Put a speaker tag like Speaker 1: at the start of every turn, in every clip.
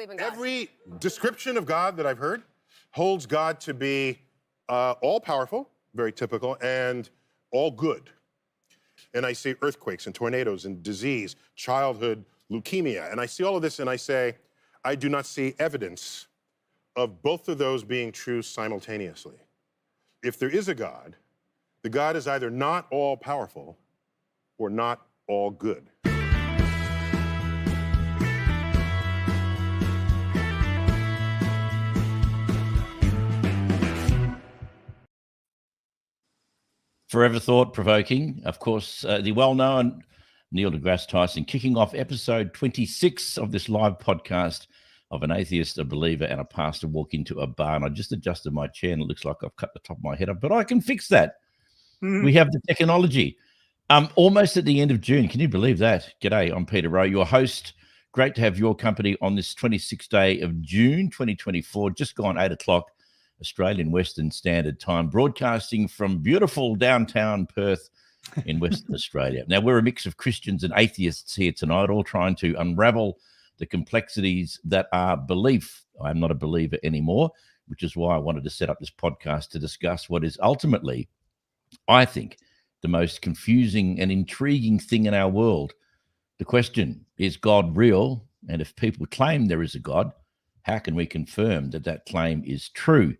Speaker 1: believe in God.
Speaker 2: Every description of God that I've heard holds God to be all-powerful, very typical, and all good. And I see earthquakes and tornadoes and disease, childhood leukemia, and I see all of this and I say, I do not see evidence of both of those being true simultaneously. If there is a God, the God is either not all-powerful or not all good.
Speaker 3: Forever thought-provoking, of course, the well-known Neil deGrasse Tyson kicking off episode 26 of this live podcast of an atheist, a believer, and a pastor walk into a bar. And I just adjusted my chair and it looks like I've cut the top of my head up, but I can fix that. We have the technology. Almost at the end of June. Can you believe that? G'day, I'm Peter Rowe, your host. Great to have your company on this 26th day of June 2024, just gone 8 o'clock. Australian Western Standard Time, broadcasting from beautiful downtown Perth in Western Australia. Now, we're a mix of Christians and atheists here tonight, all trying to unravel the complexities that are belief. I'm not a believer anymore, which is why I wanted to set up this podcast to discuss what is ultimately, I think, the most confusing and intriguing thing in our world. The question, is God real? And if people claim there is a God, how can we confirm that that claim is true?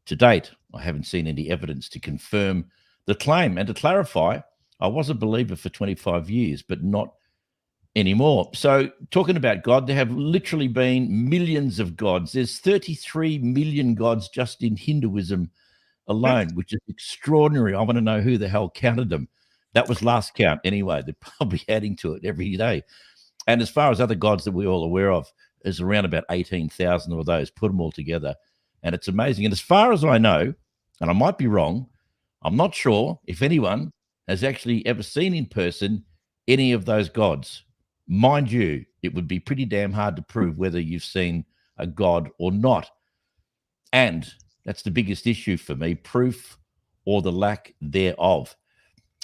Speaker 3: To date, I haven't seen any evidence to confirm the claim. And to clarify, I was a believer for 25 years, but not anymore. So talking about God, there have literally been millions of gods. There's 33 million gods just in Hinduism alone, which is extraordinary. I want to know who the hell counted them. That was last count anyway. They're probably adding to it every day. And as far as other gods that we're all aware of, there's around about 18,000 of those. Put them all together. And it's amazing. And as far as I know, and I might be wrong, I'm not sure if anyone has actually ever seen in person any of those gods. Mind you, it would be pretty damn hard to prove whether you've seen a god or not. And that's the biggest issue for me, proof or the lack thereof.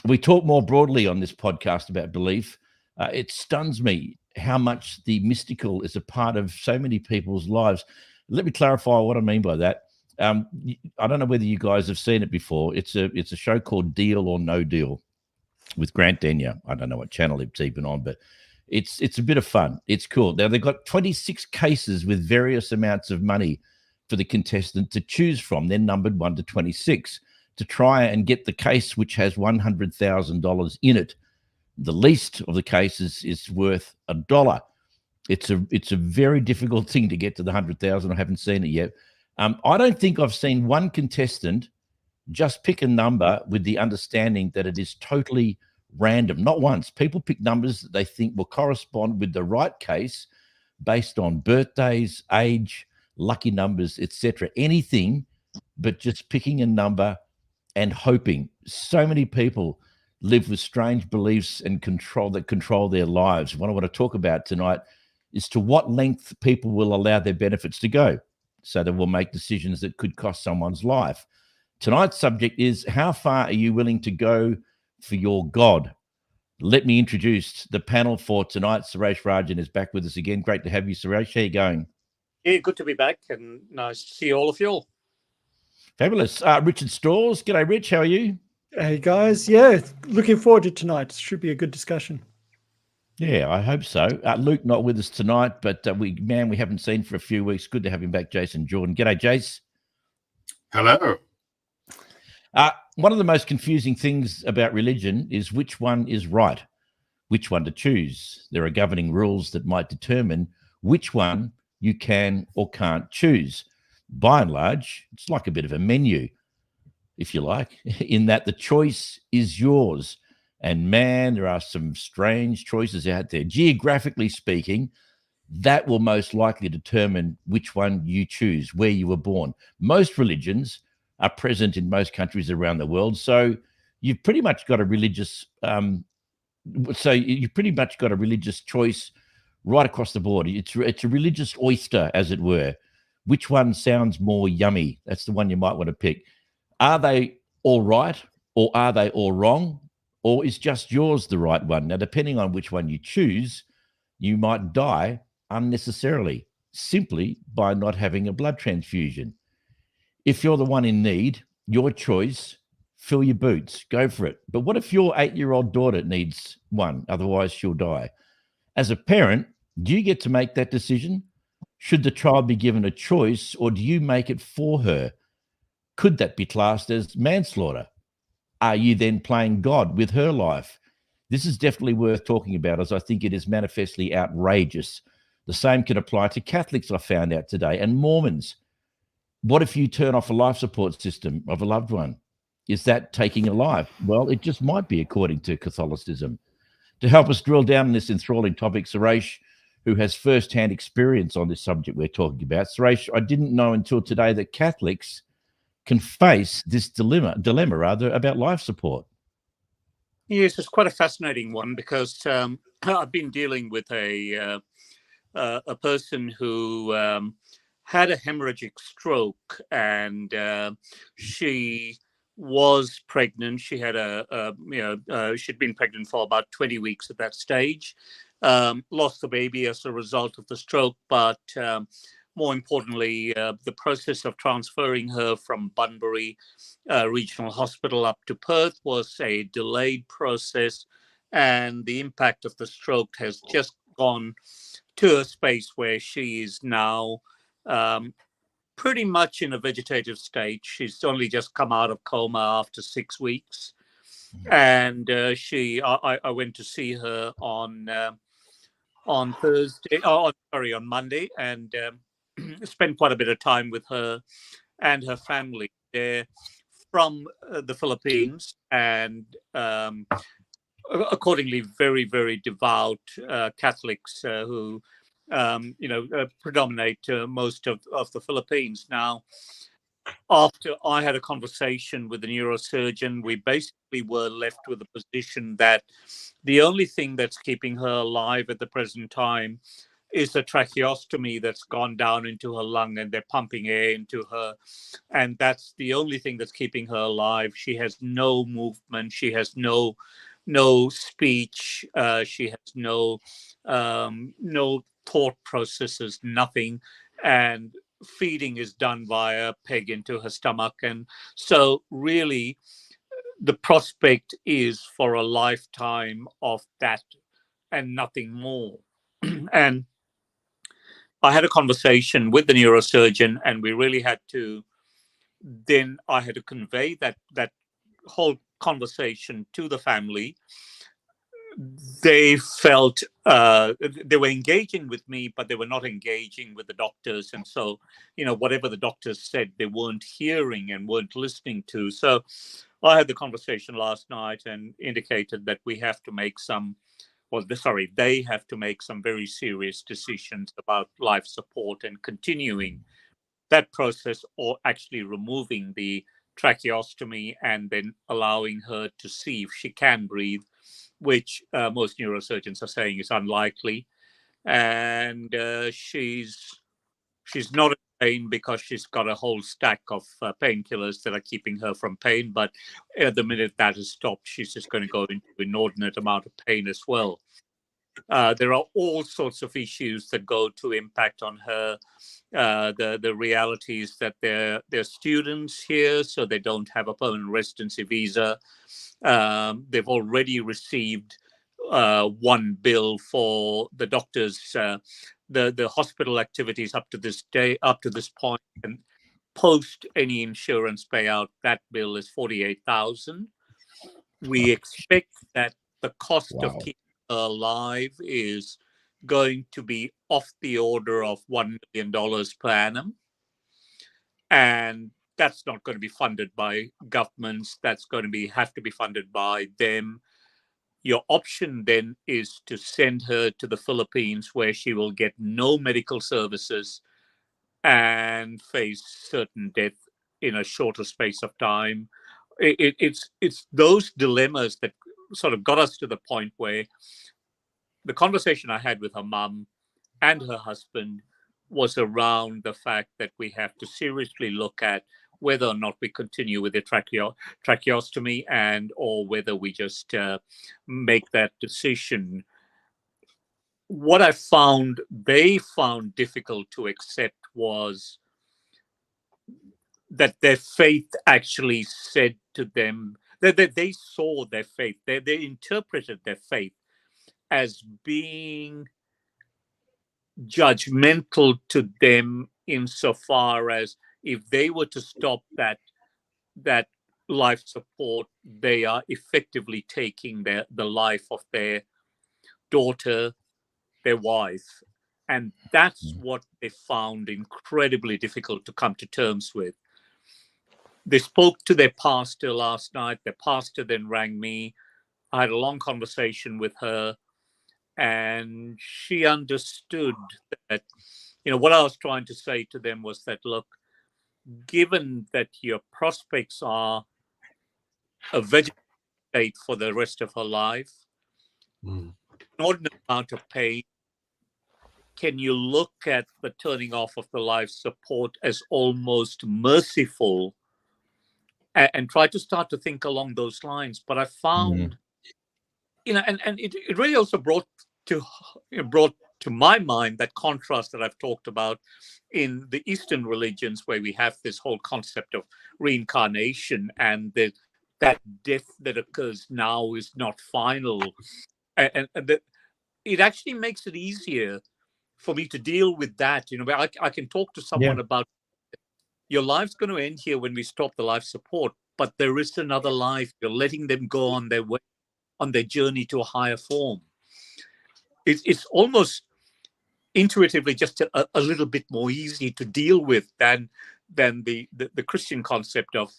Speaker 3: We talk more broadly on this podcast about belief. It stuns me how much the mystical is a part of so many people's lives. Let me clarify what I mean by that. I don't know whether you guys have seen it before. It's a show called Deal or No Deal with Grant Denyer. I don't know what channel it's even on, but it's a bit of fun. It's cool. Now, they've got 26 cases with various amounts of money for the contestant to choose from. They're numbered 1 to 26 to try and get the case which has $100,000 in it. The least of the cases is worth $1. It's a very difficult thing to get to the 100,000. I haven't seen it yet. I don't think I've seen one contestant just pick a number with the understanding that it is totally random. Not once. People pick numbers that they think will correspond with the right case based on birthdays, age, lucky numbers, etc. Anything but just picking a number and hoping. So many people live with strange beliefs and control their lives. What I want to talk about tonight is to what length people will allow their benefits to go, so they will make decisions that could cost someone's life. Tonight's subject is, how far are you willing to go for your God? Let me introduce the panel for tonight. Suresh Rajan is back with us again. Great to have you, Suresh. How are you going?
Speaker 4: Yeah, good to be back and nice to see all of you all.
Speaker 3: Fabulous. Richard Stawes. G'day, Rich. How are you?
Speaker 5: Hey, guys. Yeah, looking forward to tonight. Should be a good discussion.
Speaker 3: Yeah, I hope so. Luke not with us tonight, but we haven't seen for a few weeks. Good to have him back, Jason Jordan. G'day, Jace.
Speaker 6: Hello.
Speaker 3: One of the most confusing things about religion is which one is right, which one to choose. There are governing rules that might determine which one you can or can't choose. By and large, it's like a bit of a menu, if you like, in that the choice is yours. And man, there are some strange choices out there. Geographically speaking, that will most likely determine which one you choose, where you were born. Most religions are present in most countries around the world, so you've pretty much got a religious choice right across the board. It's a religious oyster, as it were. Which one sounds more yummy? That's the one you might want to pick. Are they all right, or are they all wrong? Or is just yours the right one? Now, depending on which one you choose, you might die unnecessarily. simply by not having a blood transfusion. If you're the one in need, your choice, fill your boots, go for it. But what if your 8-year-old daughter needs one? Otherwise, she'll die. As a parent, do you get to make that decision? Should the child be given a choice, or do you make it for her? Could that be classed as manslaughter? Are you then playing God with her life? This is definitely worth talking about, as I think it is manifestly outrageous. The same can apply to Catholics, I found out today, and Mormons. What if you turn off a life support system of a loved one? Is that taking a life? Well, it just might be, according to Catholicism. To help us drill down on this enthralling topic, Suresh, who has first-hand experience on this subject we're talking about. Suresh, I didn't know until today that Catholics can face this dilemma about life support.
Speaker 4: Yes, it's quite a fascinating one because I've been dealing with a person who had a hemorrhagic stroke, and she was pregnant. She had she'd been pregnant for about 20 weeks at that stage. Lost the baby as a result of the stroke, but more importantly, the process of transferring her from Bunbury Regional Hospital up to Perth was a delayed process, and the impact of the stroke has just gone to a space where she is now pretty much in a vegetative state. She's only just come out of coma after 6 weeks, and I went to see her on Thursday. On Monday, and spent quite a bit of time with her and her family. They're from the Philippines, and accordingly, very, very devout Catholics who, predominate most of the Philippines. Now, after I had a conversation with the neurosurgeon, we basically were left with the position that the only thing that's keeping her alive at the present time is a tracheostomy that's gone down into her lung, and they're pumping air into her. And that's the only thing that's keeping her alive. She has no movement. She has no speech. She has no thought processes, nothing. And feeding is done via a peg into her stomach. And so really the prospect is for a lifetime of that and nothing more. And I had a conversation with the neurosurgeon, and we really had to, then I had to convey that whole conversation to the family. They felt they were engaging with me, but they were not engaging with the doctors. And so, whatever the doctors said, they weren't hearing and weren't listening to. So I had the conversation last night and indicated that we have to make they have to make some very serious decisions about life support and continuing that process, or actually removing the tracheostomy and then allowing her to see if she can breathe, which most neurosurgeons are saying is unlikely. And she's not in pain because she's got a whole stack of painkillers that are keeping her from pain. But at the minute that has stopped, she's just going to go into inordinate amount of pain as well. There are all sorts of issues that go to impact on her. The reality is that they're students here, so they don't have a permanent residency visa. They've already received one bill for the doctors, the hospital activities up to this point, and post any insurance payout, that bill is 48,000. We expect that the cost of keeping her alive is going to be off the order of $1 million per annum. And that's not going to be funded by governments. That's going to have to be funded by them. Your option then is to send her to the Philippines, where she will get no medical services and face certain death in a shorter space of time. It's those dilemmas that sort of got us to the point where the conversation I had with her mum and her husband was around the fact that we have to seriously look at whether or not we continue with the tracheostomy, or whether we just make that decision. what they found difficult to accept was that their faith actually said to them that they saw their faith, they interpreted their faith as being judgmental to them, insofar as if they were to stop that life support, they are effectively taking the life of their daughter, their wife. And that's what they found incredibly difficult to come to terms with. They spoke to their pastor last night. Their pastor then rang me. I had a long conversation with her, and she understood that, what I was trying to say to them was that, look, given that your prospects are a vegetative state for the rest of her life, an ordinary amount of pain, can you look at the turning off of the life support as almost merciful, and try to start to think along those lines? But I found, and it really also brought to my mind that contrast that I've talked about in the Eastern religions, where we have this whole concept of reincarnation, and that death that occurs now is not final, and that it actually makes it easier for me to deal with that. I can talk to someone about, your life's going to end here when we stop the life support, but there is another life. You're letting them go on their way, on their journey to a higher form. It's almost intuitively just a little bit more easy to deal with than the Christian concept of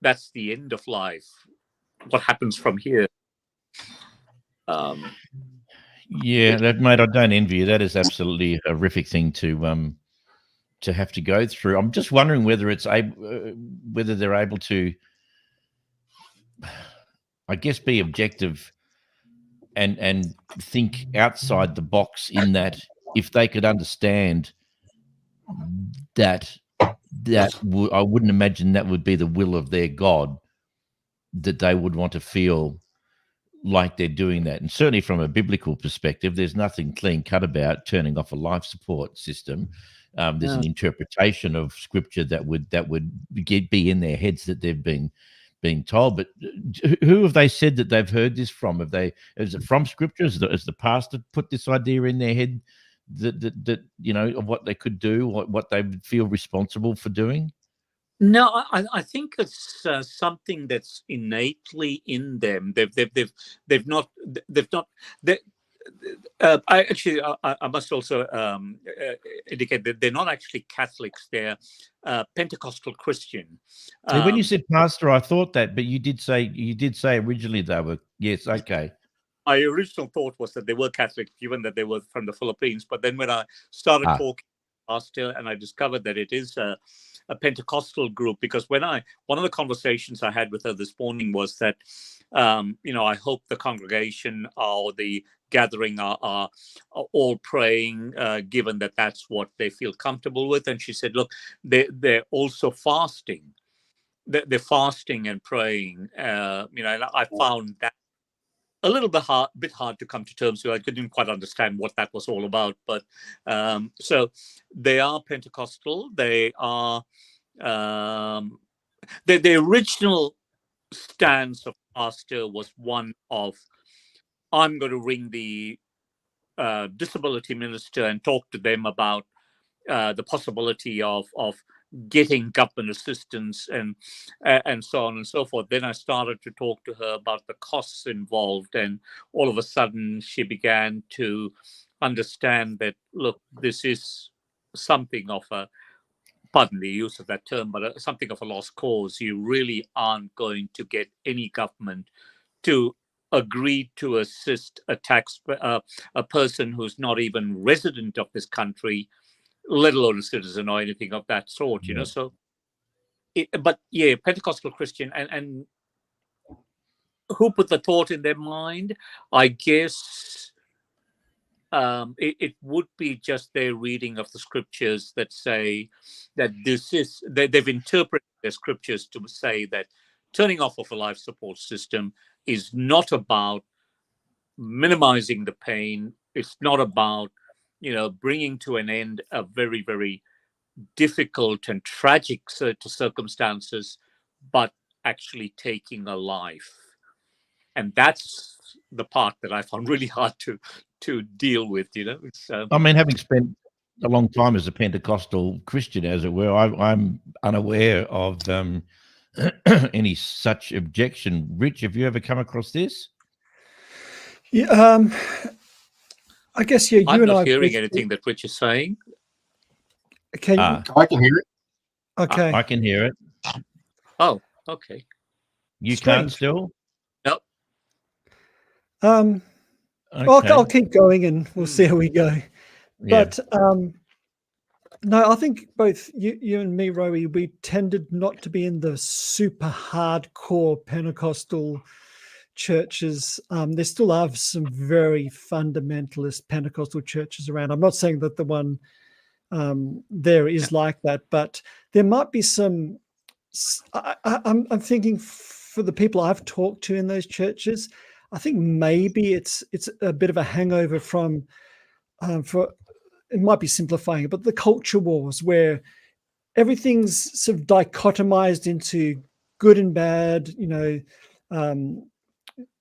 Speaker 4: that's the end of life. What happens from here?
Speaker 3: Yeah, mate, I don't envy you. That is absolutely a horrific thing to have to go through. I'm just wondering whether whether they're able to, I guess, be objective and think outside the box, in that if they could understand that I wouldn't imagine that would be the will of their God, that they would want to feel like they're doing that. And certainly from a biblical perspective, there's nothing clean cut about turning off a life support system. There's an interpretation of scripture that would be in their heads that they've been told. But who have they said that they've heard this from? Is it from scripture? Has the pastor put this idea in their head that of what they could do, what they would feel responsible for doing?
Speaker 4: No, I think it's something that's innately in them. They've not. I must also indicate that they're not actually Catholics. They're Pentecostal Christian.
Speaker 3: When you said pastor, I thought that, but you did say originally they were. Yes, okay.
Speaker 4: My original thought was that they were Catholic, given that they were from the Philippines. But then when I started talking to the pastor, and I discovered that it is a Pentecostal group, because one of the conversations I had with her this morning was that, I hope the congregation or the gathering are all praying, given that that's what they feel comfortable with. And she said, look, they're also fasting. They're fasting and praying. And I found that a little bit hard to come to terms with. I didn't quite understand what that was all about. But so they are Pentecostal. They are the original stance of pastor was one of, I'm going to ring the disability minister and talk to them about the possibility of getting government assistance and so on and so forth. Then I started to talk to her about the costs involved, and all of a sudden she began to understand that, look, this is something of a, pardon the use of that term, but something of a lost cause. You really aren't going to get any government to agree to assist a person who's not even resident of this country, let alone a citizen or anything of that sort. So but yeah, Pentecostal Christian, and who put the thought in their mind? I guess it would be just their reading of the scriptures that say that they've interpreted their scriptures to say that turning off of a life support system is not about minimizing the pain It's not about, bringing to an end a very, very difficult and tragic circumstances, but actually taking a life. And that's the part that I found really hard to deal with. It's,
Speaker 3: I mean, having spent a long time as a Pentecostal Christian, as it were, I'm unaware of any such objection. Rich, have you ever come across this?
Speaker 5: Yeah, I guess, you
Speaker 4: I'm
Speaker 5: and
Speaker 4: not
Speaker 5: I.
Speaker 4: hearing anything that Rich is saying.
Speaker 5: Can you?
Speaker 6: I can hear it.
Speaker 5: Okay.
Speaker 3: I can hear it.
Speaker 4: Oh, okay.
Speaker 3: You
Speaker 5: Strange.
Speaker 3: can't still?
Speaker 4: No.
Speaker 3: Okay.
Speaker 5: I'll keep going and we'll see how we go.
Speaker 3: Yeah.
Speaker 5: But no, I think both you and me, Rowie, we tended not to be in the super hardcore Pentecostal churches. There still are some very fundamentalist Pentecostal churches around. I'm not saying that the one there is like that, but there might be some. I'm thinking for the people I've talked to in those churches, I think maybe it's a bit of a hangover from for. It might be simplifying it, but the culture wars where everything's sort of dichotomized into good and bad,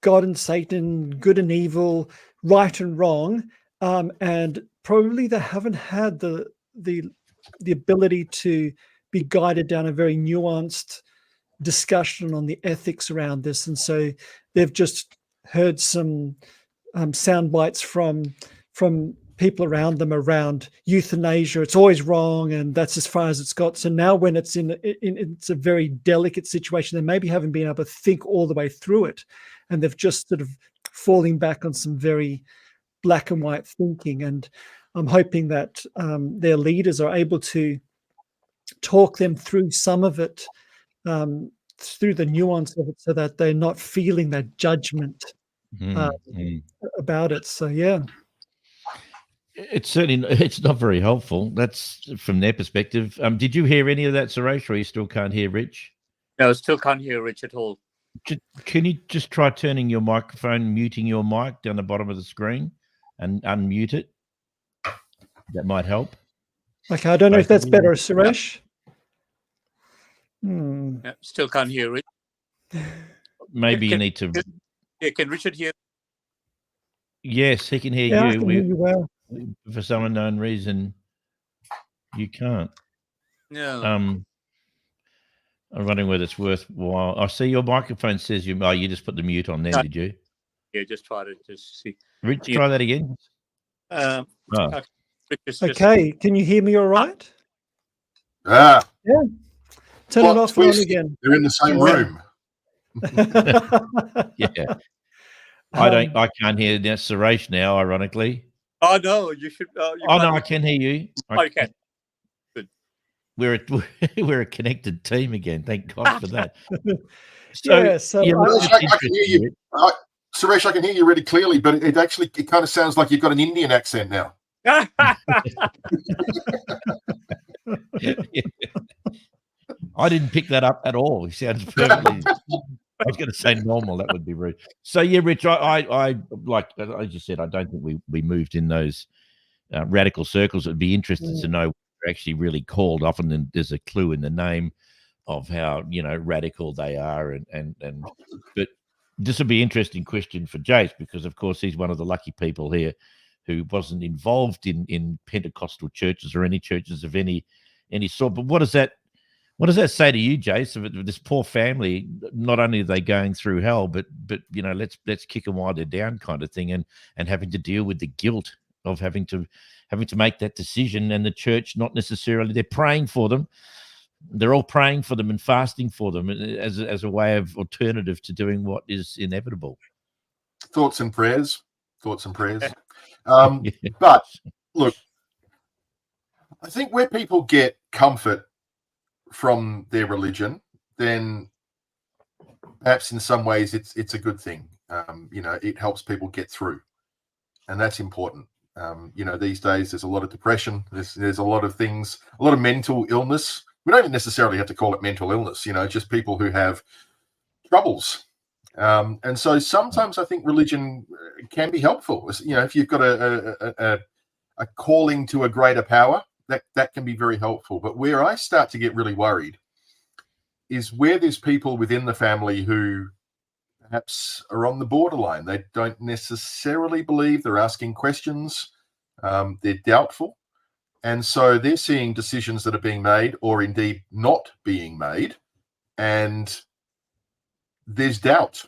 Speaker 5: God and Satan, good and evil, right and wrong, and probably they haven't had the ability to be guided down a very nuanced discussion on the ethics around this, and so they've just heard some sound bites from people around them around euthanasia. It's always wrong, and that's as far as it's got. So now, when it's in it's a very delicate situation, they maybe haven't been able to think all the way through it, and they've just sort of falling back on some very black and white thinking. And I'm hoping that their leaders are able to talk them through some of it, through the nuance of it, so that they're not feeling that judgment about it. So yeah.
Speaker 3: It's not very helpful. That's from their perspective. Did you hear any of that, Suresh, or you still can't hear Rich?
Speaker 4: No, still can't hear Rich at all.
Speaker 3: Can you just try turning your microphone, muting your mic down the bottom of the screen and unmute it? That might help.
Speaker 5: Okay, I don't know if that's better, Suresh.
Speaker 4: Yeah, still can't hear Rich.
Speaker 3: Maybe you need to...
Speaker 4: Can Richard hear?
Speaker 3: Yes, he can hear
Speaker 5: Yeah,
Speaker 3: you.
Speaker 5: I can hear you well.
Speaker 3: For some unknown reason, you can't.
Speaker 4: No.
Speaker 3: I'm wondering whether it's worthwhile. I see your microphone says you. Oh, you just put the mute on there, did you?
Speaker 4: Yeah, just try to just see.
Speaker 3: Rich, try that again.
Speaker 5: Okay, can you hear me all right?
Speaker 6: Yeah.
Speaker 5: Turn it off and on again.
Speaker 6: They're in the same room.
Speaker 3: Yeah. I can't hear Suresh now, ironically.
Speaker 4: Oh no, you should.
Speaker 3: No, I can hear you.
Speaker 4: I can. Good.
Speaker 3: We're a connected team again. Thank God for that.
Speaker 6: Suresh, I can hear you. Suresh, I can hear you really clearly, but it kind of sounds like you've got an Indian accent now.
Speaker 3: I didn't pick that up at all. He sounds perfectly. I was going to say normal. That would be rude. So yeah, Rich, I like as you said, I don't think we moved in those radical circles. It'd be interested to know what they're actually really called. Often there's a clue in the name of how radical they are, and but this would be an interesting question for Jace, because of course he's one of the lucky people here who wasn't involved in Pentecostal churches or any churches of any sort. But what does that say to you, Jace? Of this poor family, not only are they going through hell, but let's kick them while they're down, kind of thing, and having to deal with the guilt of having to make that decision, and the church not necessarily. They're praying for them. They're all praying for them and fasting for them as a way of alternative to doing what is inevitable.
Speaker 6: Thoughts and prayers. But look, I think where people get comfort from their religion, then perhaps in some ways it's a good thing. It helps people get through, and that's important. These days there's a lot of depression. There's a lot of things, a lot of mental illness. We don't necessarily have to call it mental illness. Just people who have troubles And so sometimes I think religion can be helpful. You know, if you've got a calling to a greater power, that can be very helpful. But where I start to get really worried is where there's people within the family who perhaps are on the borderline. They don't necessarily believe, they're asking questions, they're doubtful. And so they're seeing decisions that are being made or indeed not being made. And there's doubt.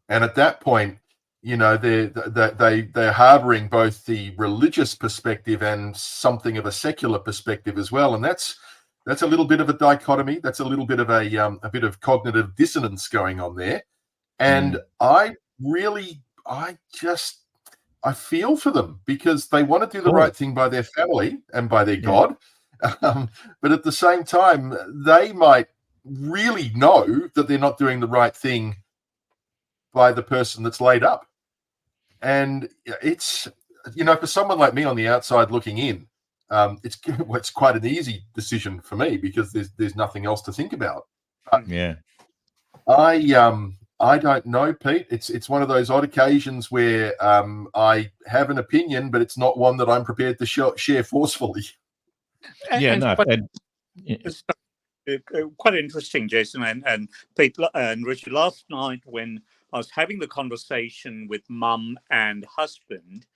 Speaker 6: And at that point, you know, they're harboring both the religious perspective and something of a secular perspective as well. And that's a little bit of a dichotomy. That's a little bit of a bit of cognitive dissonance going on there. And I feel for them because they want to do the right thing by their family and by their God. But at the same time, they might really know that they're not doing the right thing by the person that's laid up. And it's, you know, for someone like me on the outside looking in, it's quite an easy decision for me because there's nothing else to think about. I don't know, Pete. It's one of those odd occasions where I have an opinion, but it's not one that I'm prepared to share forcefully.
Speaker 4: It's quite interesting, Jason and Pete and Richard. Last night when I was having the conversation with mum and husband,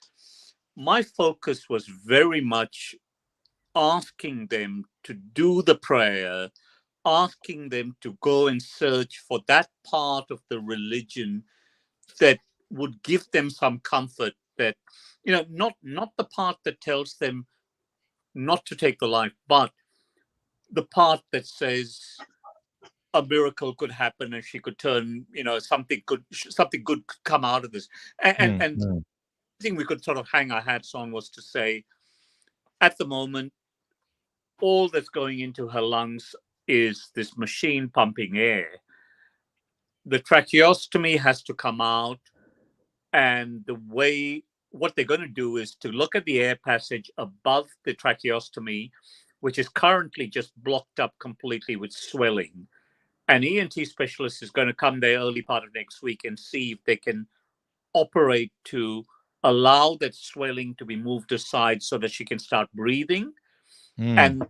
Speaker 4: my focus was very much asking them to do the prayer, asking them to go and search for that part of the religion that would give them some comfort, that, you know, not the part that tells them not to take the life, but the part that says a miracle could happen and she could turn, you know, something good could come out of this. And the thing we could sort of hang our hats on was to say, at the moment, all that's going into her lungs is this machine pumping air. The tracheostomy has to come out, and what they're going to do is to look at the air passage above the tracheostomy, which is currently just blocked up completely with swelling. An ENT specialist is going to come there early part of next week and see if they can operate to allow that swelling to be moved aside so that she can start breathing and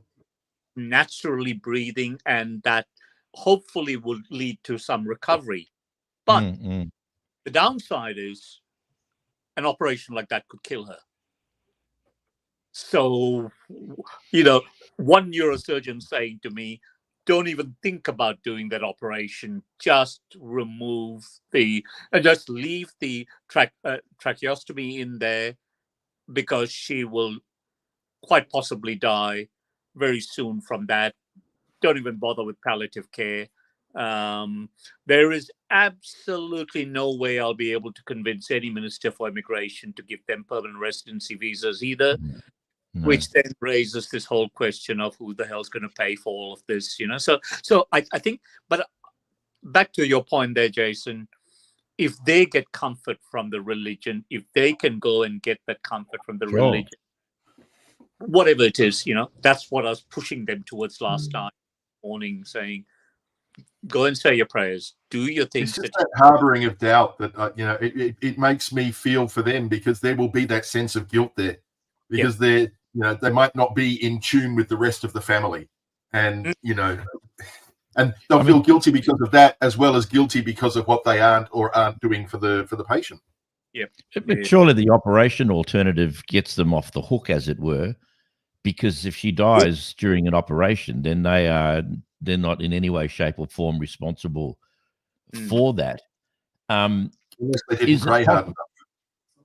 Speaker 4: naturally breathing, and that hopefully will lead to some recovery. But the downside is an operation like that could kill her. So, you know, one neurosurgeon saying to me, don't even think about doing that operation. Just just leave the tracheostomy in there, because she will quite possibly die very soon from that. Don't even bother with palliative care. There is absolutely no way I'll be able to convince any minister for immigration to give them permanent residency visas either. Which then raises this whole question of who the hell's going to pay for all of this, you know? So I think, but back to your point there, Jason, if they get comfort from the religion, if they can go and get that comfort from the religion, whatever it is, you know, that's what I was pushing them towards last night morning, saying, go and say your prayers, do your things.
Speaker 6: It's just that harboring of doubt that, you know, it makes me feel for them, because there will be that sense of guilt there, because they're, you know, they might not be in tune with the rest of the family, and you know, and they'll feel guilty because of that, as well as guilty because of what they aren't doing for the patient.
Speaker 3: But surely the operation alternative gets them off the hook, as it were, because if she dies during an operation, then they're not in any way, shape, or form responsible for that.
Speaker 6: Unless they didn't pray hard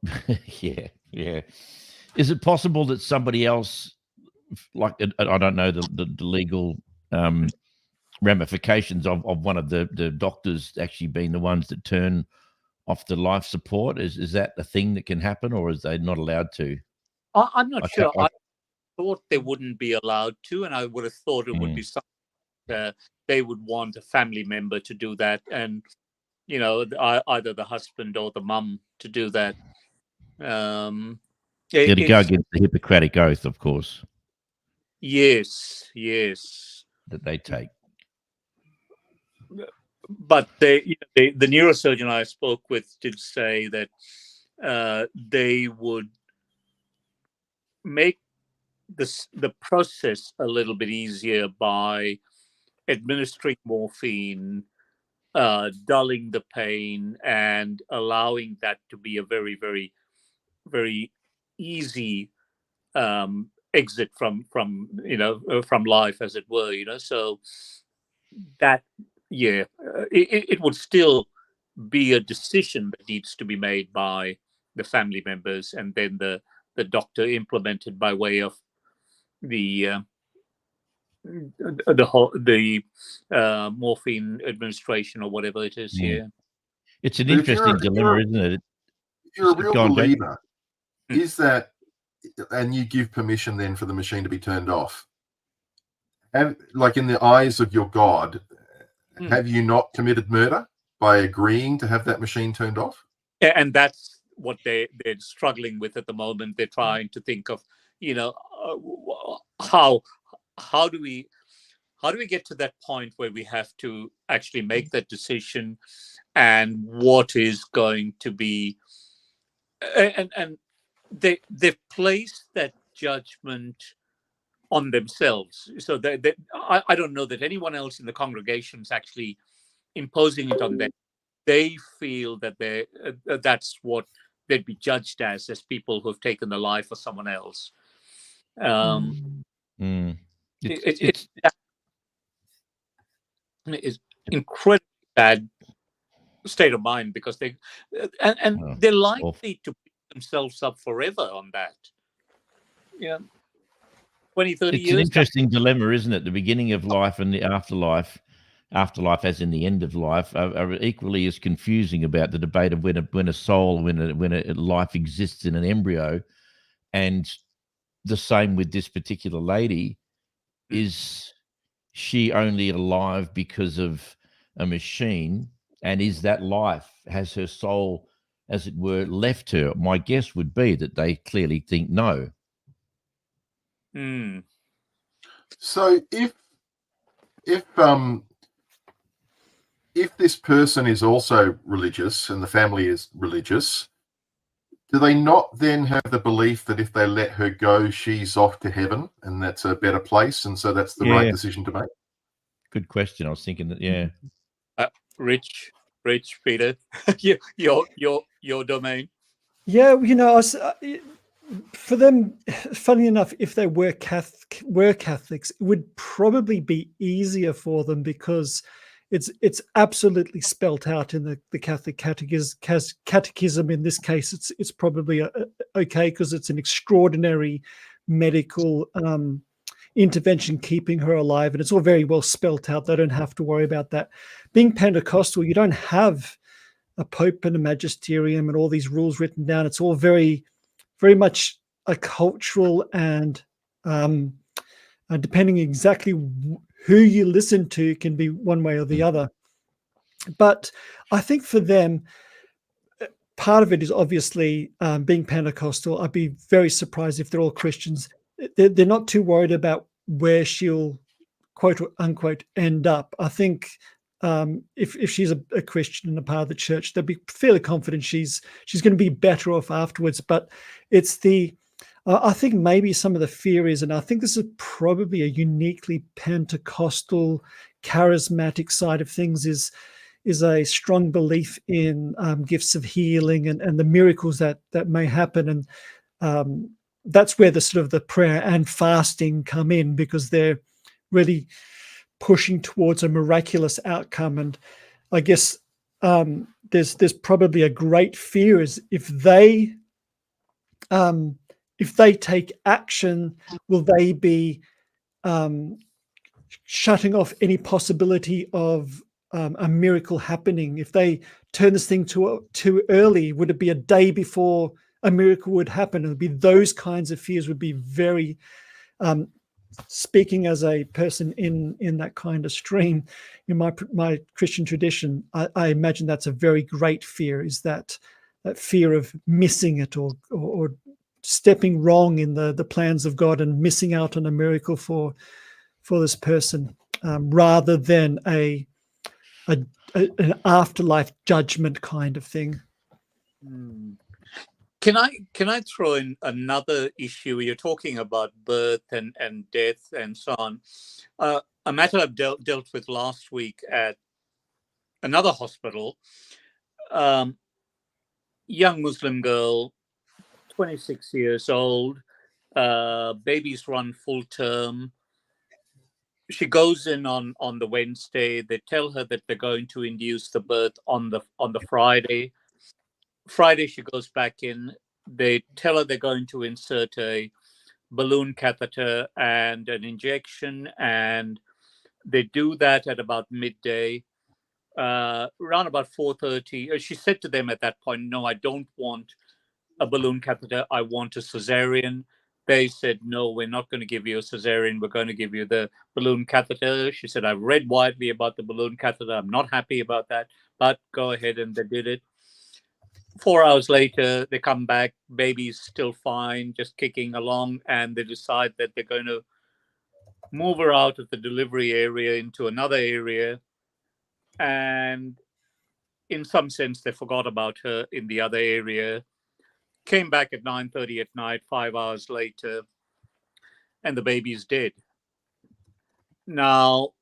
Speaker 6: enough.
Speaker 3: Yeah. Is it possible that somebody else, like, I don't know the legal ramifications of one of the doctors actually being the ones that turn off the life support? Is that a thing that can happen, or is they not allowed to?
Speaker 4: I'm not sure. I thought they wouldn't be allowed to, and I would have thought it would be something they would want a family member to do that, and, you know, either the husband or the mum to do that.
Speaker 3: To go against the Hippocratic Oath, of course.
Speaker 4: Yes.
Speaker 3: That they take.
Speaker 4: but the neurosurgeon I spoke with did say that they would make the process a little bit easier by administering morphine, dulling the pain, and allowing that to be a very, very, very easy exit from from life, as it were. So that it would still be a decision that needs to be made by the family members, and then the doctor implemented by way of the morphine administration or whatever it is.
Speaker 3: Mm.
Speaker 4: Yeah,
Speaker 3: It's an
Speaker 6: But if
Speaker 3: interesting dilemma, isn't it?
Speaker 6: if you're a real
Speaker 3: Go on, Jake.
Speaker 6: believer, is that, and you give permission then for the machine to be turned off, and like in the eyes of your God, have you not committed murder by agreeing to have that machine turned off?
Speaker 4: and that's what they're struggling with at the moment. They're trying to think of, how do we get to that point where we have to actually make that decision, and what is going to be, and they've placed that judgment on themselves. So I don't know that anyone else in the congregation is actually imposing it on them. They feel that that's what they'd be judged as people who have taken the life of someone else. It's incredibly bad state of mind, because they're likely to beat themselves up forever on that. 20, 30 years.
Speaker 3: It's an interesting dilemma, isn't it? The beginning of life and the afterlife as in the end of life, are equally as confusing about the debate of when a life exists in an embryo. And the same with this particular lady. Is she only alive because of a machine? And is that life, has her soul, as it were, left her? My guess would be that they clearly think no.
Speaker 6: So if this person is also religious and the family is religious, do they not then have the belief that if they let her go, she's off to heaven and that's a better place, and so that's the right decision to make?
Speaker 3: Good question. I was thinking that.
Speaker 4: Rich Peter, your domain.
Speaker 5: Yeah, for them, funny enough, if they were Catholics, it would probably be easier for them, because it's absolutely spelt out in the Catholic catechism. In this case, it's probably okay, because it's an extraordinary medical intervention keeping her alive, and it's all very well spelt out. They don't have to worry about that. Being Pentecostal, you don't have a pope and a magisterium and all these rules written down. It's all very, very much a cultural, and depending exactly who you listen to, can be one way or the other. But I think for them, part of it is obviously being Pentecostal. I'd be very surprised if they're all Christians. They're not too worried about where she'll, quote unquote, end up. I think if she's a Christian and a part of the church, they'll be fairly confident she's going to be better off afterwards. But it's I think maybe some of the fear is, and I think this is probably a uniquely Pentecostal, charismatic side of things, is a strong belief in gifts of healing and the miracles that may happen. And that's where the sort of the prayer and fasting come in, because they're really pushing towards a miraculous outcome. And I guess there's probably a great fear is if they take action, will they be shutting off any possibility of a miracle happening? If they turn this thing too early, would it be a day before a miracle would happen? It would be those kinds of fears would be very, speaking as a person in that kind of stream, in my Christian tradition, I imagine that's a very great fear, is that fear of missing it or stepping wrong in the plans of God and missing out on a miracle for this person, rather than a an afterlife judgment kind of thing.
Speaker 4: Can I throw in another issue? You're talking about birth and death and so on. A matter I've dealt with last week at another hospital. Young Muslim girl, 26 years old. Baby's run full term. She goes in on the Wednesday. They tell her that they're going to induce the birth on the Friday. Friday she goes back in. They tell her they're going to insert a balloon catheter and an injection, and they do that at about midday. Around about 4:30, she said to them at that point, "No, I don't want a balloon catheter. I want a cesarean." They said, "No, we're not going to give you a cesarean. We're going to give you the balloon catheter." She said, "I've read widely about the balloon catheter. I'm not happy about that, but go ahead," and they did it. 4 hours later, they come back. Baby's still fine, just kicking along, and they decide that they're going to move her out of the delivery area into another area. And in some sense, they forgot about her in the other area. Came back at 9:30 at night, 5 hours later, and the baby's dead. Now,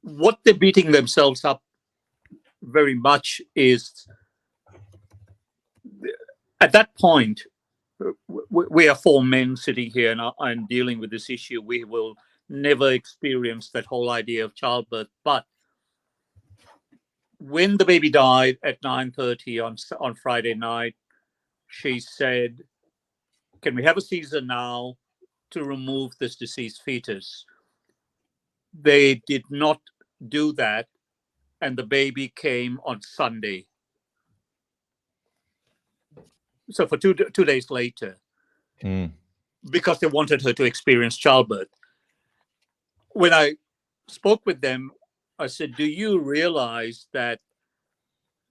Speaker 4: what they're beating themselves up very much is, at that point, we are four men sitting here and I'm dealing with this issue. We will never experience that whole idea of childbirth. But when the baby died at 9:30 on Friday night, she said, "Can we have a Caesar now to remove this deceased fetus?" They did not do that, and the baby came on Sunday. So for two days later, because they wanted her to experience childbirth. When I spoke with them, I said, "Do you realize that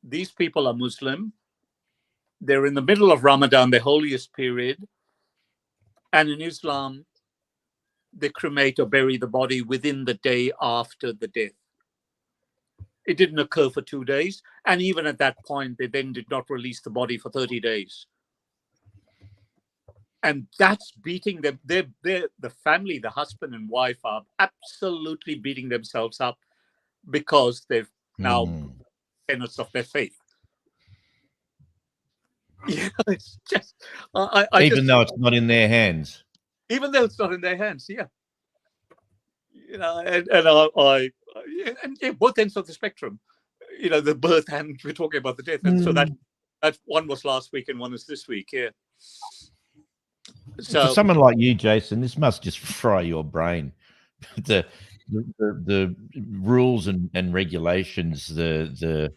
Speaker 4: these people are Muslim? They're in the middle of Ramadan, the holiest period. And in Islam, they cremate or bury the body within the day after the death. It didn't occur for 2 days. And even at that point, they then did not release the body for 30 days. And that's beating them. The family, the husband and wife, are absolutely beating themselves up because they've now tenets of their faith. Yeah, it's just
Speaker 3: even though it's not in their hands.
Speaker 4: Even though it's not in their hands, yeah. You know, and both ends of the spectrum. You know, the birth and we're talking about the death, and so that one was last week and one is this week. Yeah. So
Speaker 3: for someone like you, Jason, this must just fry your brain. The rules and regulations, the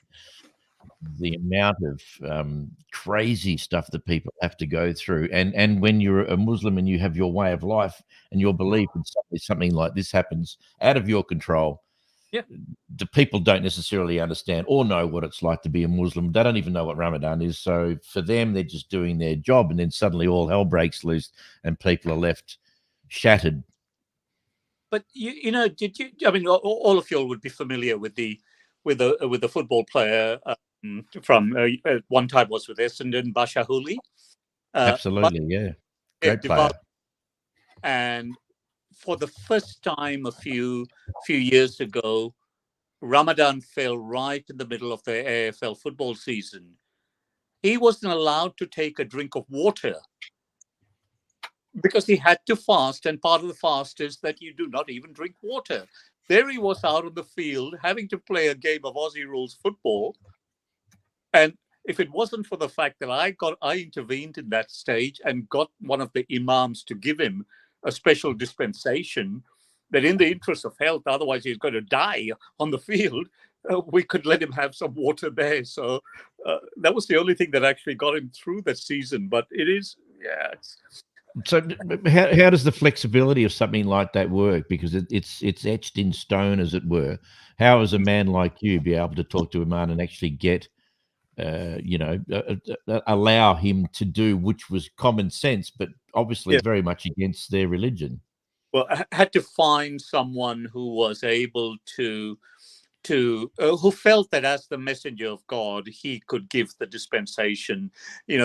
Speaker 3: amount of crazy stuff that people have to go through, and when you're a Muslim and you have your way of life and your belief, and something like this happens out of your control.
Speaker 4: Yeah,
Speaker 3: the people don't necessarily understand or know what it's like to be a Muslim. They don't even know what Ramadan is. So for them, they're just doing their job, and then suddenly all hell breaks loose, and people are left shattered.
Speaker 4: But you know, did you? I mean, all of you all would be familiar with the football player from one time was with Essendon, Bashahuli.
Speaker 3: Absolutely, yeah, great player.
Speaker 4: And for the first time a few years ago, Ramadan fell right in the middle of the AFL football season. He wasn't allowed to take a drink of water because he had to fast, and part of the fast is that you do not even drink water. There he was out on the field having to play a game of Aussie rules football. And if it wasn't for the fact that I intervened in that stage and got one of the imams to give him a special dispensation, that in the interest of health, otherwise he's going to die on the field, we could let him have some water there. So that was the only thing that actually got him through that season. But it is, yeah.
Speaker 3: So how does the flexibility of something like that work? Because it's etched in stone, as it were. How does a man like you be able to talk to a man and actually get, allow him to do, which was common sense, but obviously very much against their religion?
Speaker 4: Well, I had to find someone who was able to who felt that as the messenger of God, he could give the dispensation.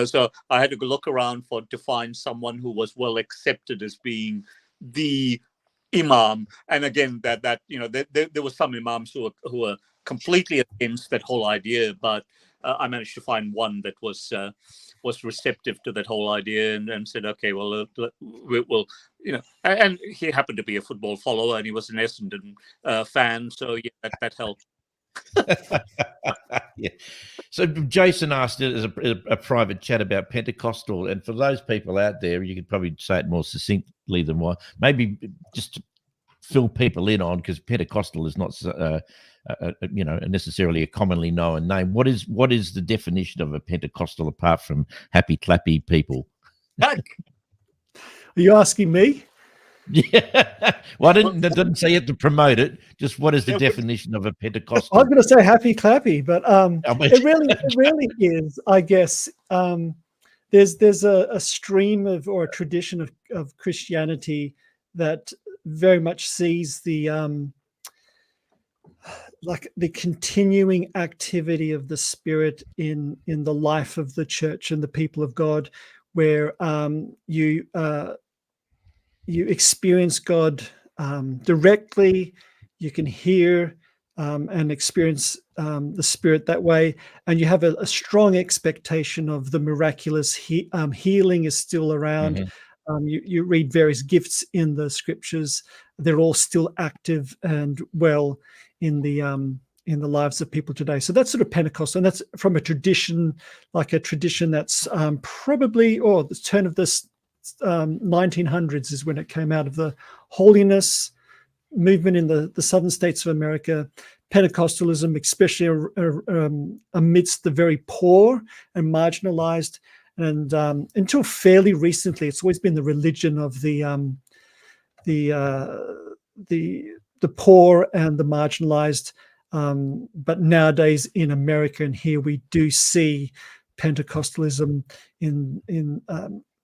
Speaker 4: So I had to go look around to find someone who was well accepted as being the imam. And again, that there were some imams who were completely against that whole idea, but I managed to find one that was receptive to that whole idea and said, okay, well, we'll, and he happened to be a football follower and he was an Essendon fan, so yeah, that helped.
Speaker 3: Yeah. So Jason asked it as a private chat about Pentecostal, and for those people out there, you could probably say it more succinctly than what, maybe just to fill people in on, because Pentecostal is not necessarily a commonly known name. What is the definition of a Pentecostal apart from happy clappy people?
Speaker 5: Are you asking me?
Speaker 3: Yeah. Well, I didn't say you have to promote it. Just what is the definition of a Pentecostal?
Speaker 5: I was going to say happy clappy, but it really is. I guess there's a stream or a tradition of Christianity that very much sees the continuing activity of the Spirit in the life of the church and the people of God, where you experience God directly. You can hear and experience the Spirit that way, and you have a strong expectation of the miraculous. Healing is still around.
Speaker 3: Mm-hmm.
Speaker 5: You read various gifts in the scriptures; they're all still active and well in the lives of people today. So that's sort of Pentecost, and that's from a tradition that's probably the turn of this 1900s is when it came out of the holiness movement in the southern states of America. Pentecostalism, especially amidst the very poor and marginalized, and until fairly recently, it's always been the religion of the poor and the marginalized. But nowadays in America and here, we do see Pentecostalism in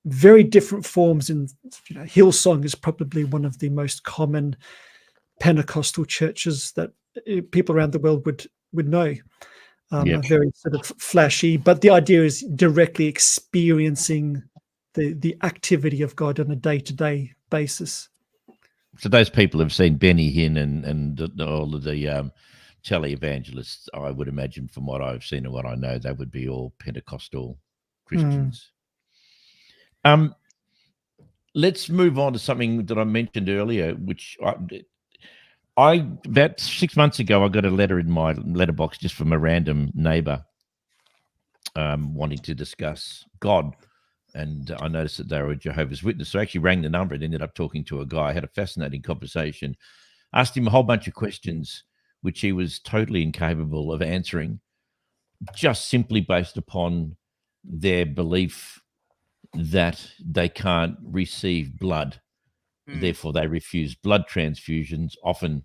Speaker 5: very different forms. In Hillsong is probably one of the most common Pentecostal churches that people around the world would know.
Speaker 3: Yep.
Speaker 5: Very sort of flashy, but the idea is directly experiencing the activity of God on a day-to-day basis.
Speaker 3: So those people have seen Benny Hinn and all of the televangelists, I would imagine, from what I've seen and what I know, they would be all Pentecostal Christians. Let's move on to something that I mentioned earlier, which I about 6 months ago, I got a letter in my letterbox just from a random neighbor wanting to discuss God. And I noticed that they were a Jehovah's Witness. So I actually rang the number and ended up talking to a guy. I had a fascinating conversation, asked him a whole bunch of questions, which he was totally incapable of answering, just simply based upon their belief that they can't receive blood. Therefore, they refuse blood transfusions. Often,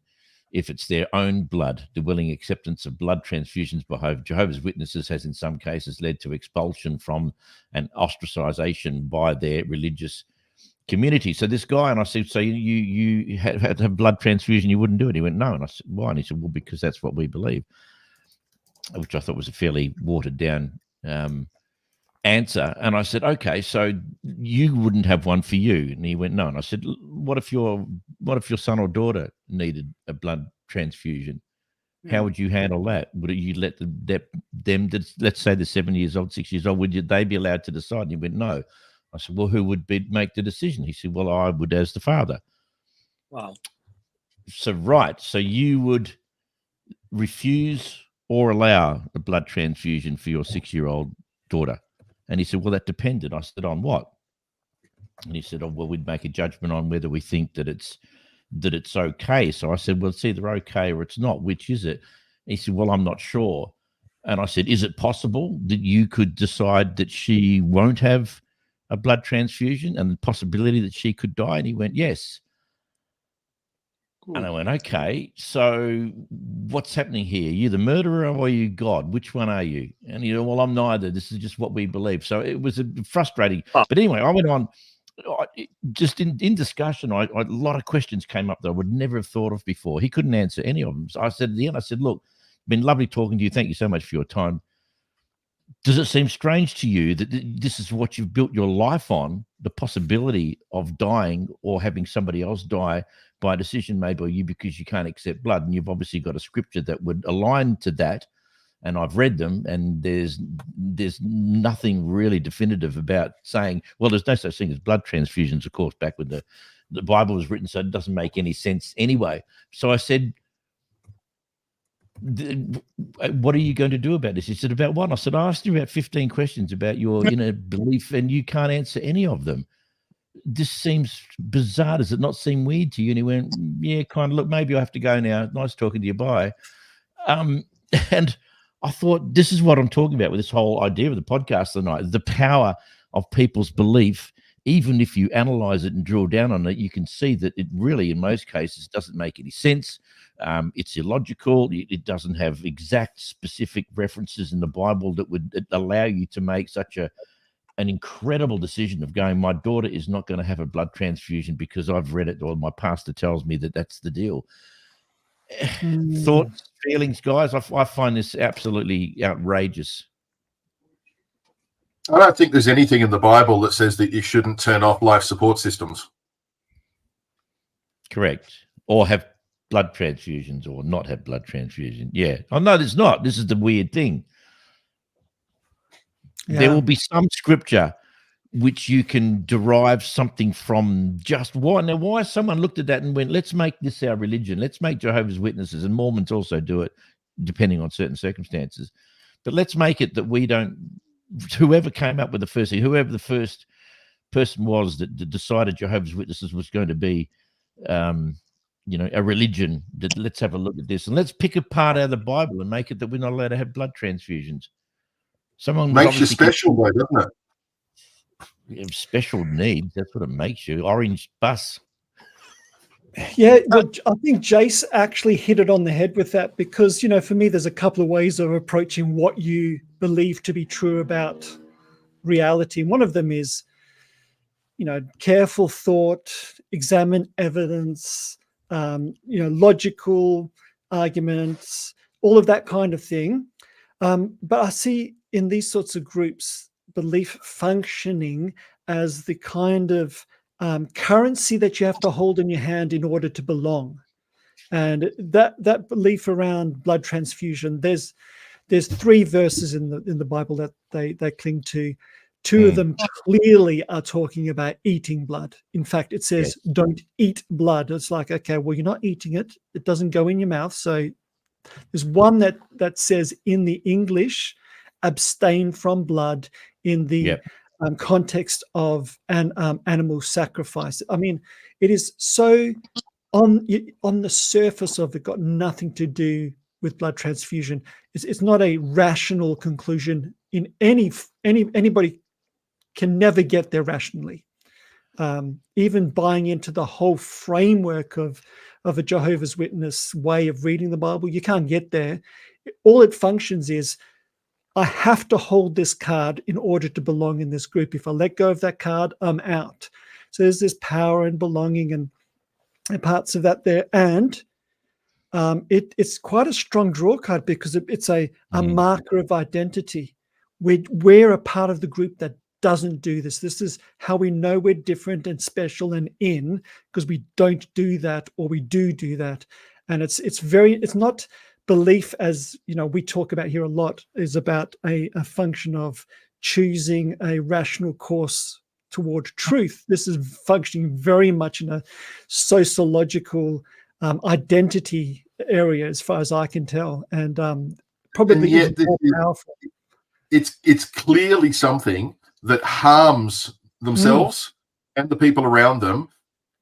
Speaker 3: if it's their own blood, the willing acceptance of blood transfusions by Jehovah's Witnesses has in some cases led to expulsion from and ostracization by their religious community. So this guy, and I said, so you had to have blood transfusion, you wouldn't do it? He went, no. And I said, why? And he said, well, because that's what we believe, which I thought was a fairly watered down answer. And I said, okay, so you wouldn't have one for you? And he went, no. And I said, what if your son or daughter needed a blood transfusion? How would you handle that? Would you let them, let's say they're 7 years old, 6 years old, would they be allowed to decide? And he went, no. I said, well, who would make the decision? He said, well, I would as the father.
Speaker 4: Wow.
Speaker 3: So, right. So you would refuse or allow a blood transfusion for your 6-year-old daughter? And he said, well, that depended. I said, on what? And he said, oh, well, we'd make a judgment on whether we think that it's okay. So I said, well, it's either okay or it's not. Which is it? And he said, well, I'm not sure. And I said, is it possible that you could decide that she won't have a blood transfusion and the possibility that she could die? And he went, yes. And I went, okay, so what's happening here? Are you the murderer or are you God? Which one are you? And he said, well, I'm neither. This is just what we believe. So it was frustrating. But anyway, I went on. just in discussion, a lot of questions came up that I would never have thought of before. He couldn't answer any of them. So I said at the end, I said, look, been lovely talking to you. Thank you so much for your time. Does it seem strange to you that this is what you've built your life on, the possibility of dying or having somebody else die by a decision made by you because you can't accept blood? And you've obviously got a scripture that would align to that. And I've read them, and there's nothing really definitive about saying, well, there's no such thing as blood transfusions, of course, back when the Bible was written, so it doesn't make any sense anyway. So I said, what are you going to do about this? He said, about what? I said, I asked you about 15 questions about your inner belief, and you can't answer any of them. This seems bizarre. Does it not seem weird to you? And he went, yeah, kind of. Look, maybe I have to go now. Nice talking to you. Bye. And I thought, this is what I'm talking about with this whole idea of the podcast tonight, the power of people's belief. Even if you analyze it and drill down on it, you can see that it really, in most cases, doesn't make any sense. It's illogical. It doesn't have exact specific references in the Bible that would allow you to make such an incredible decision of going, my daughter is not going to have a blood transfusion because I've read it or my pastor tells me that that's the deal. Thoughts, feelings, guys? I find this absolutely outrageous.
Speaker 6: I don't think there's anything in the Bible that says that you shouldn't turn off life support systems.
Speaker 3: Correct. Or have blood transfusions or not have blood transfusion. Yeah. Oh, no, there's not. This is the weird thing. Yeah. There will be some scripture which you can derive something from. Just why? Now, why someone looked at that and went, let's make this our religion. Let's make Jehovah's Witnesses, and Mormons also do it, depending on certain circumstances. But let's make it that we don't, whoever came up with the first thing, whoever the first person was that decided Jehovah's Witnesses was going to be, a religion, that let's have a look at this and let's pick a part out of the Bible and make it that we're not allowed to have blood transfusions. Someone
Speaker 6: makes you special, though, doesn't it?
Speaker 3: Special needs, that's what it makes you. Orange bus.
Speaker 5: Yeah, well, I think Jace actually hit it on the head with that because, for me, there's a couple of ways of approaching what you believe to be true about reality. And one of them is, careful thought, examine evidence, logical arguments, all of that kind of thing. But I see in these sorts of groups, belief functioning as the kind of currency that you have to hold in your hand in order to belong. And that belief around blood transfusion, there's 3 verses in the Bible that they cling to. 2 of them clearly are talking about eating blood. In fact, it says, don't eat blood. It's like, okay, well, you're not eating it. It doesn't go in your mouth. So there's one that says in the English, abstain from blood in the context of an animal sacrifice. I mean, it is so on the surface of it, got nothing to do with blood transfusion. It's not a rational conclusion in anybody can never get there rationally. Even buying into the whole framework of a Jehovah's Witness way of reading the Bible, you can't get there. All it functions is, I have to hold this card in order to belong in this group. If I let go of that card, I'm out. So there's this power and belonging and parts of that there. And it's quite a strong draw card because it's a marker of identity. We're a part of the group that doesn't do this. This is how we know we're different and special and in, because we don't do that, or we do that. And it's not belief, as we talk about here a lot, is about a function of choosing a rational course toward truth. This is functioning very much in a sociological identity area, as far as I can tell, and probably
Speaker 6: and
Speaker 5: more powerful.
Speaker 6: It's clearly something that harms themselves and the people around them.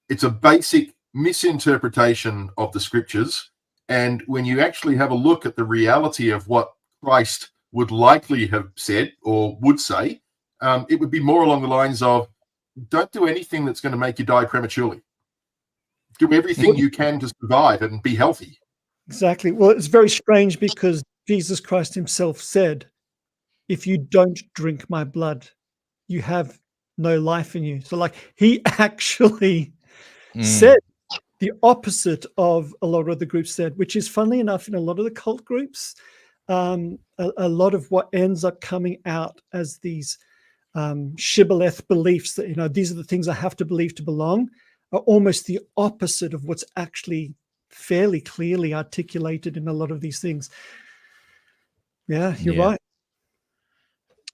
Speaker 6: It's a basic misinterpretation of the scriptures. And when you actually have a look at the reality of what Christ would likely have said or would say, it would be more along the lines of, don't do anything that's going to make you die prematurely. Do everything you can to survive and be healthy.
Speaker 5: Exactly. Well, it's very strange because Jesus Christ himself said, if you don't drink my blood, you have no life in you. So like he actually
Speaker 3: Mm.
Speaker 5: said the opposite of a lot of the groups said, which is funnily enough in a lot of the cult groups, a lot of what ends up coming out as these shibboleth beliefs that, you know, these are the things I have to believe to belong, are almost the opposite of what's actually fairly clearly articulated in a lot of these things. Yeah, you're
Speaker 3: Yeah.
Speaker 5: right.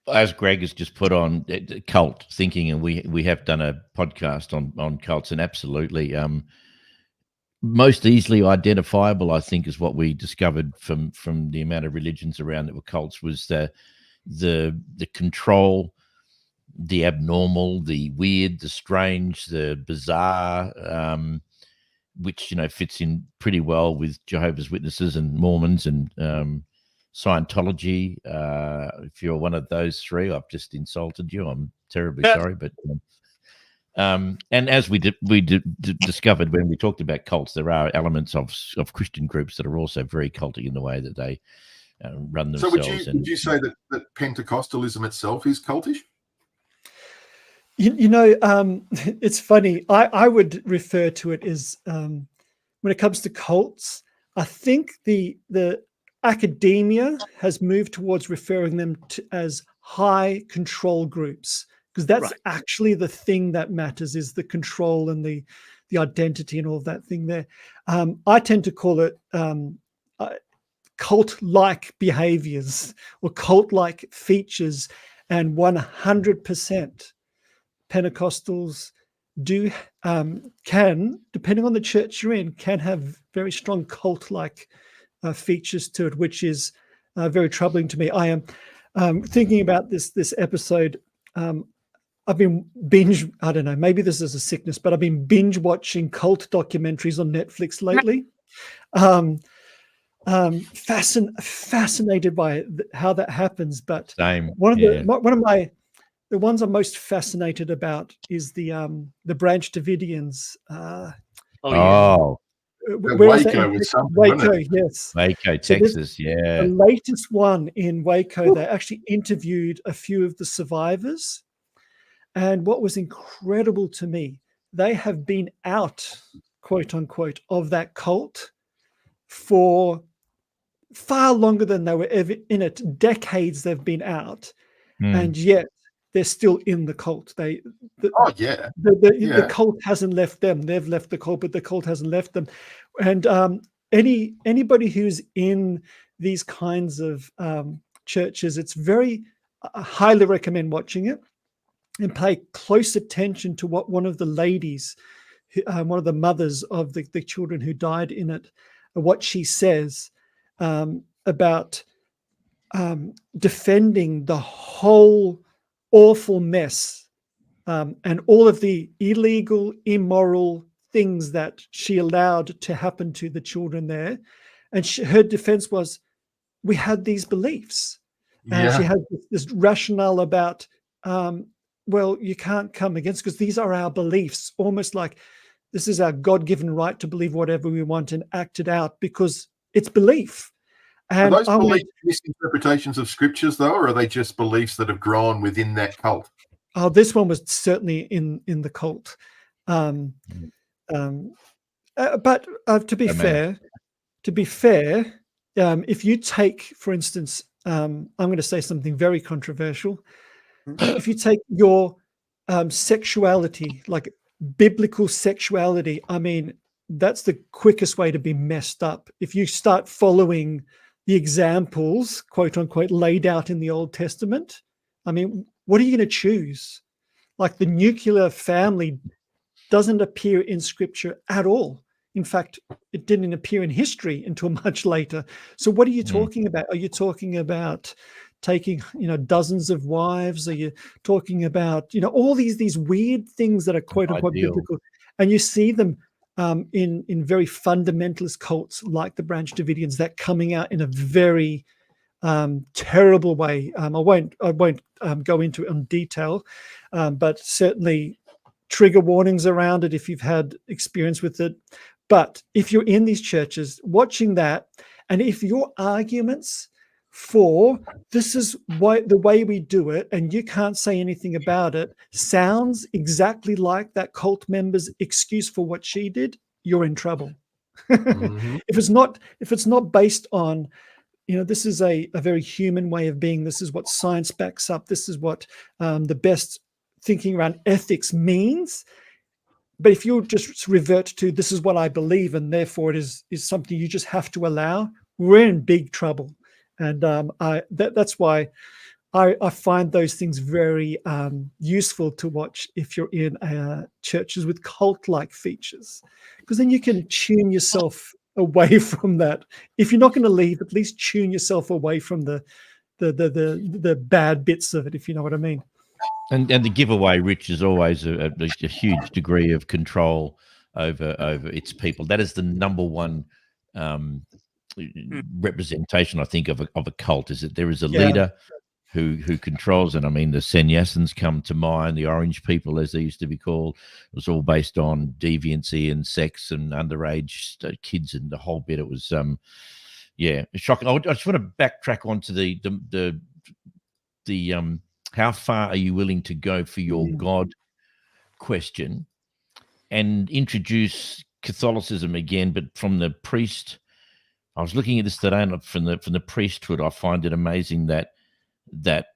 Speaker 3: As Greg has just put on cult thinking, and we have done a podcast on cults, and absolutely, most easily identifiable, I think, is what we discovered from the amount of religions around that were cults, was the control, the abnormal, the weird, the strange, the bizarre, which, you know, fits in pretty well with Jehovah's Witnesses and Mormons and Scientology. If you're one of those three, I've just insulted you. I'm terribly sorry, but and as we discovered when we talked about cults, there are elements of Christian groups that are also very culty in the way that they run
Speaker 6: So
Speaker 3: themselves.
Speaker 6: would you say that Pentecostalism itself is cultish?
Speaker 5: You know, it's funny. I would refer to it as when it comes to cults, I think the academia has moved towards referring them to as high control groups, because that's
Speaker 4: Right.
Speaker 5: actually the thing that matters, is the control and the identity and all of that thing there. I tend to call it cult-like behaviors or cult-like features, and 100% Pentecostals do can, depending on the church you're in, can have very strong cult-like features to it, which is very troubling to me. I am thinking about this episode. I've been I don't know, maybe this is a sickness, but I've been binge watching cult documentaries on Netflix lately. Fascinated by how that happens. But
Speaker 3: Same.
Speaker 5: one of
Speaker 3: Yeah.
Speaker 5: the ones I'm most fascinated about is the Branch Davidians.
Speaker 4: Oh, yes.
Speaker 3: Oh,
Speaker 5: Where was that?
Speaker 6: Waco was something, wasn't
Speaker 5: Waco,
Speaker 6: it?
Speaker 5: yes.
Speaker 3: Waco,
Speaker 5: So this-
Speaker 3: Texas. Yeah.
Speaker 5: The latest one in Waco, they actually interviewed a few of the survivors. And what was incredible to me, they have been out, quote unquote, of that cult for far longer than they were ever in it. Decades they've been out, and yet they're still in the cult.
Speaker 6: Oh yeah.
Speaker 5: The cult hasn't left them. They've left the cult, but the cult hasn't left them. And anybody who's in these kinds of churches, it's very I highly recommend watching it and pay close attention to what one of the ladies, one of the mothers of the children who died in it, what she says about defending the whole awful mess and all of the illegal, immoral things that she allowed to happen to the children there. And her defense was, we had these beliefs. And she had this rationale about, well, you can't come against, because these are our beliefs, almost like this is our God-given right to believe whatever we want and act it out because it's belief. And
Speaker 6: are those beliefs misinterpretations of scriptures, though, or are they just beliefs that have grown within that cult?
Speaker 5: Oh, this one was certainly in the cult. But to be fair, if you take, for instance, I'm going to say something very controversial. If you take your sexuality, like biblical sexuality, I mean, that's the quickest way to be messed up. If you start following the examples, quote unquote, laid out in the Old Testament, I mean, what are you going to choose? Like the nuclear family doesn't appear in scripture at all. In fact, it didn't appear in history until much later. So what are you talking about? Are you talking about taking, dozens of wives? Are you talking about, all these weird things that are quote unquote biblical? And you see them in very fundamentalist cults like the Branch Davidians, that coming out in a very terrible way. I won't go into it in detail, but certainly trigger warnings around it if you've had experience with it. But if you're in these churches watching that, and if your arguments for this is why the way we do it, and you can't say anything about it, sounds exactly like that cult member's excuse for what she did, you're in trouble.
Speaker 6: Mhm.
Speaker 5: If it's not based on, this is a very human way of being, this is what science backs up, this is what the best thinking around ethics means. But if you just revert to this is what I believe and therefore it is something you just have to allow, we're in big trouble. And that's why I find those things very useful to watch if you're in churches with cult-like features, because then you can tune yourself away from that. If you're not going to leave, at least tune yourself away from the bad bits of it, if you know what I mean.
Speaker 3: And the giveaway, Rich, is always a huge degree of control over its people. That is the number one representation, I think, of a cult, is that there is a leader who controls it. I mean, the sannyasins come to mind, the orange people, as they used to be called. It was all based on deviancy and sex and underage kids and the whole bit. It was, shocking. I just want to backtrack onto the how far are you willing to go for your God question, and introduce Catholicism again, but from the priest. I was looking at this today, and from the priesthood, I find it amazing that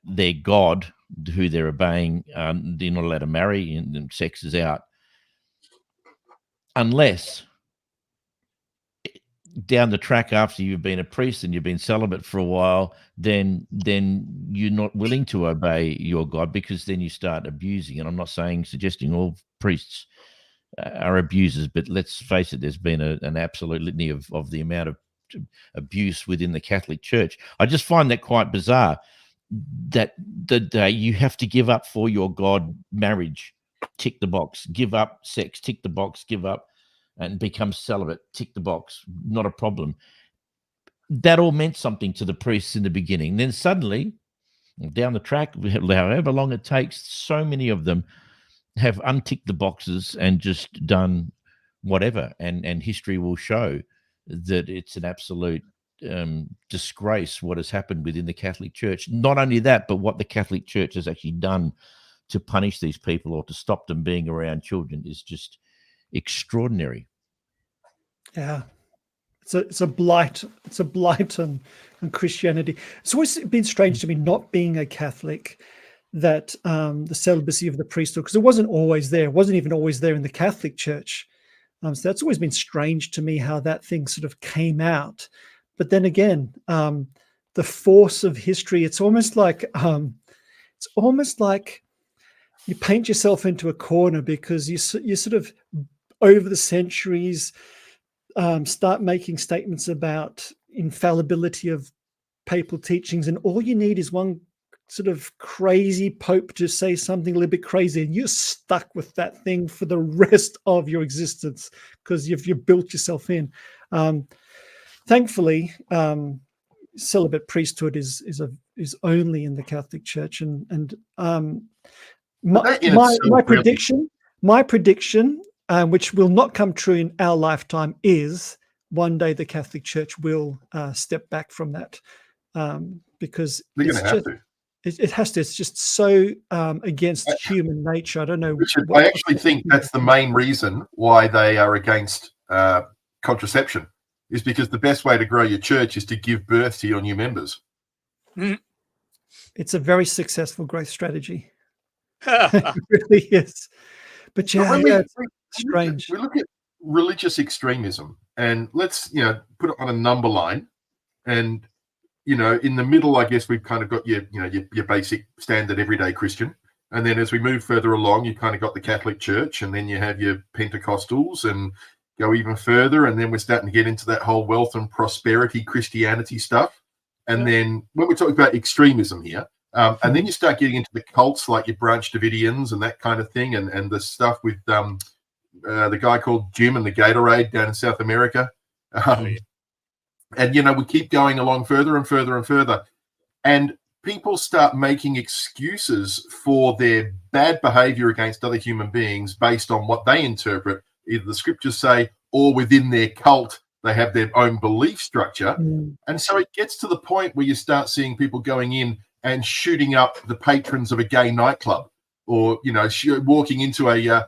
Speaker 3: their God, who they're obeying, they're not allowed to marry, and sex is out, unless down the track, after you've been a priest and you've been celibate for a while, then you're not willing to obey your God, because then you start abusing. And I'm not suggesting all priests are abusers, but let's face it, there's been an absolute litany of the amount of abuse within the Catholic Church. I just find that quite bizarre, that you have to give up for your God marriage, tick the box, give up sex, tick the box, give up and become celibate, tick the box, not a problem. That all meant something to the priests in the beginning. Then suddenly, down the track, however long it takes, so many of them have unticked the boxes and just done whatever. And history will show that it's an absolute disgrace what has happened within the Catholic Church. Not only that, but what the Catholic Church has actually done to punish these people or to stop them being around children is just extraordinary.
Speaker 5: Yeah, it's a blight. It's a blight on Christianity. It's always been strange to me, not being a Catholic, that the celibacy of the priesthood, because it wasn't always there. It wasn't even always there in the Catholic Church. So that's always been strange to me, how that thing sort of came out. But then again, the force of history. It's almost like you paint yourself into a corner, because you sort of, over the centuries, start making statements about infallibility of papal teachings, and all you need is one sort of crazy pope to say something a little bit crazy, and you're stuck with that thing for the rest of your existence, because you've built yourself in. Thankfully, celibate priesthood is only in the Catholic Church, and my prediction, which will not come true in our lifetime, is one day the Catholic Church will step back from that, because
Speaker 6: They're going to have to.
Speaker 5: It has to. It's just so against human nature. I don't know.
Speaker 6: Richard, I actually think that's the main reason why they are against contraception, is because the best way to grow your church is to give birth to your new members.
Speaker 5: It's a very successful growth strategy. It really is. But it's strange.
Speaker 6: We look at religious extremism, and let's put it on a number line, and in the middle, I guess we've kind of got your basic standard everyday Christian. And then as we move further along, you kind of got the Catholic Church, and then you have your Pentecostals, and go even further. And then we're starting to get into that whole wealth and prosperity Christianity stuff. And then when we're talking about extremism here, and then you start getting into the cults like your Branch Davidians and that kind of thing, and the stuff with the guy called Jim and the Gatorade down in South America. And, we keep going along further and further and further. And people start making excuses for their bad behavior against other human beings based on what they interpret, either the scriptures say or within their cult They have their own belief structure.
Speaker 5: Mm.
Speaker 6: And so it gets to the point where you start seeing people going in and shooting up the patrons of a gay nightclub, or, you know, walking into a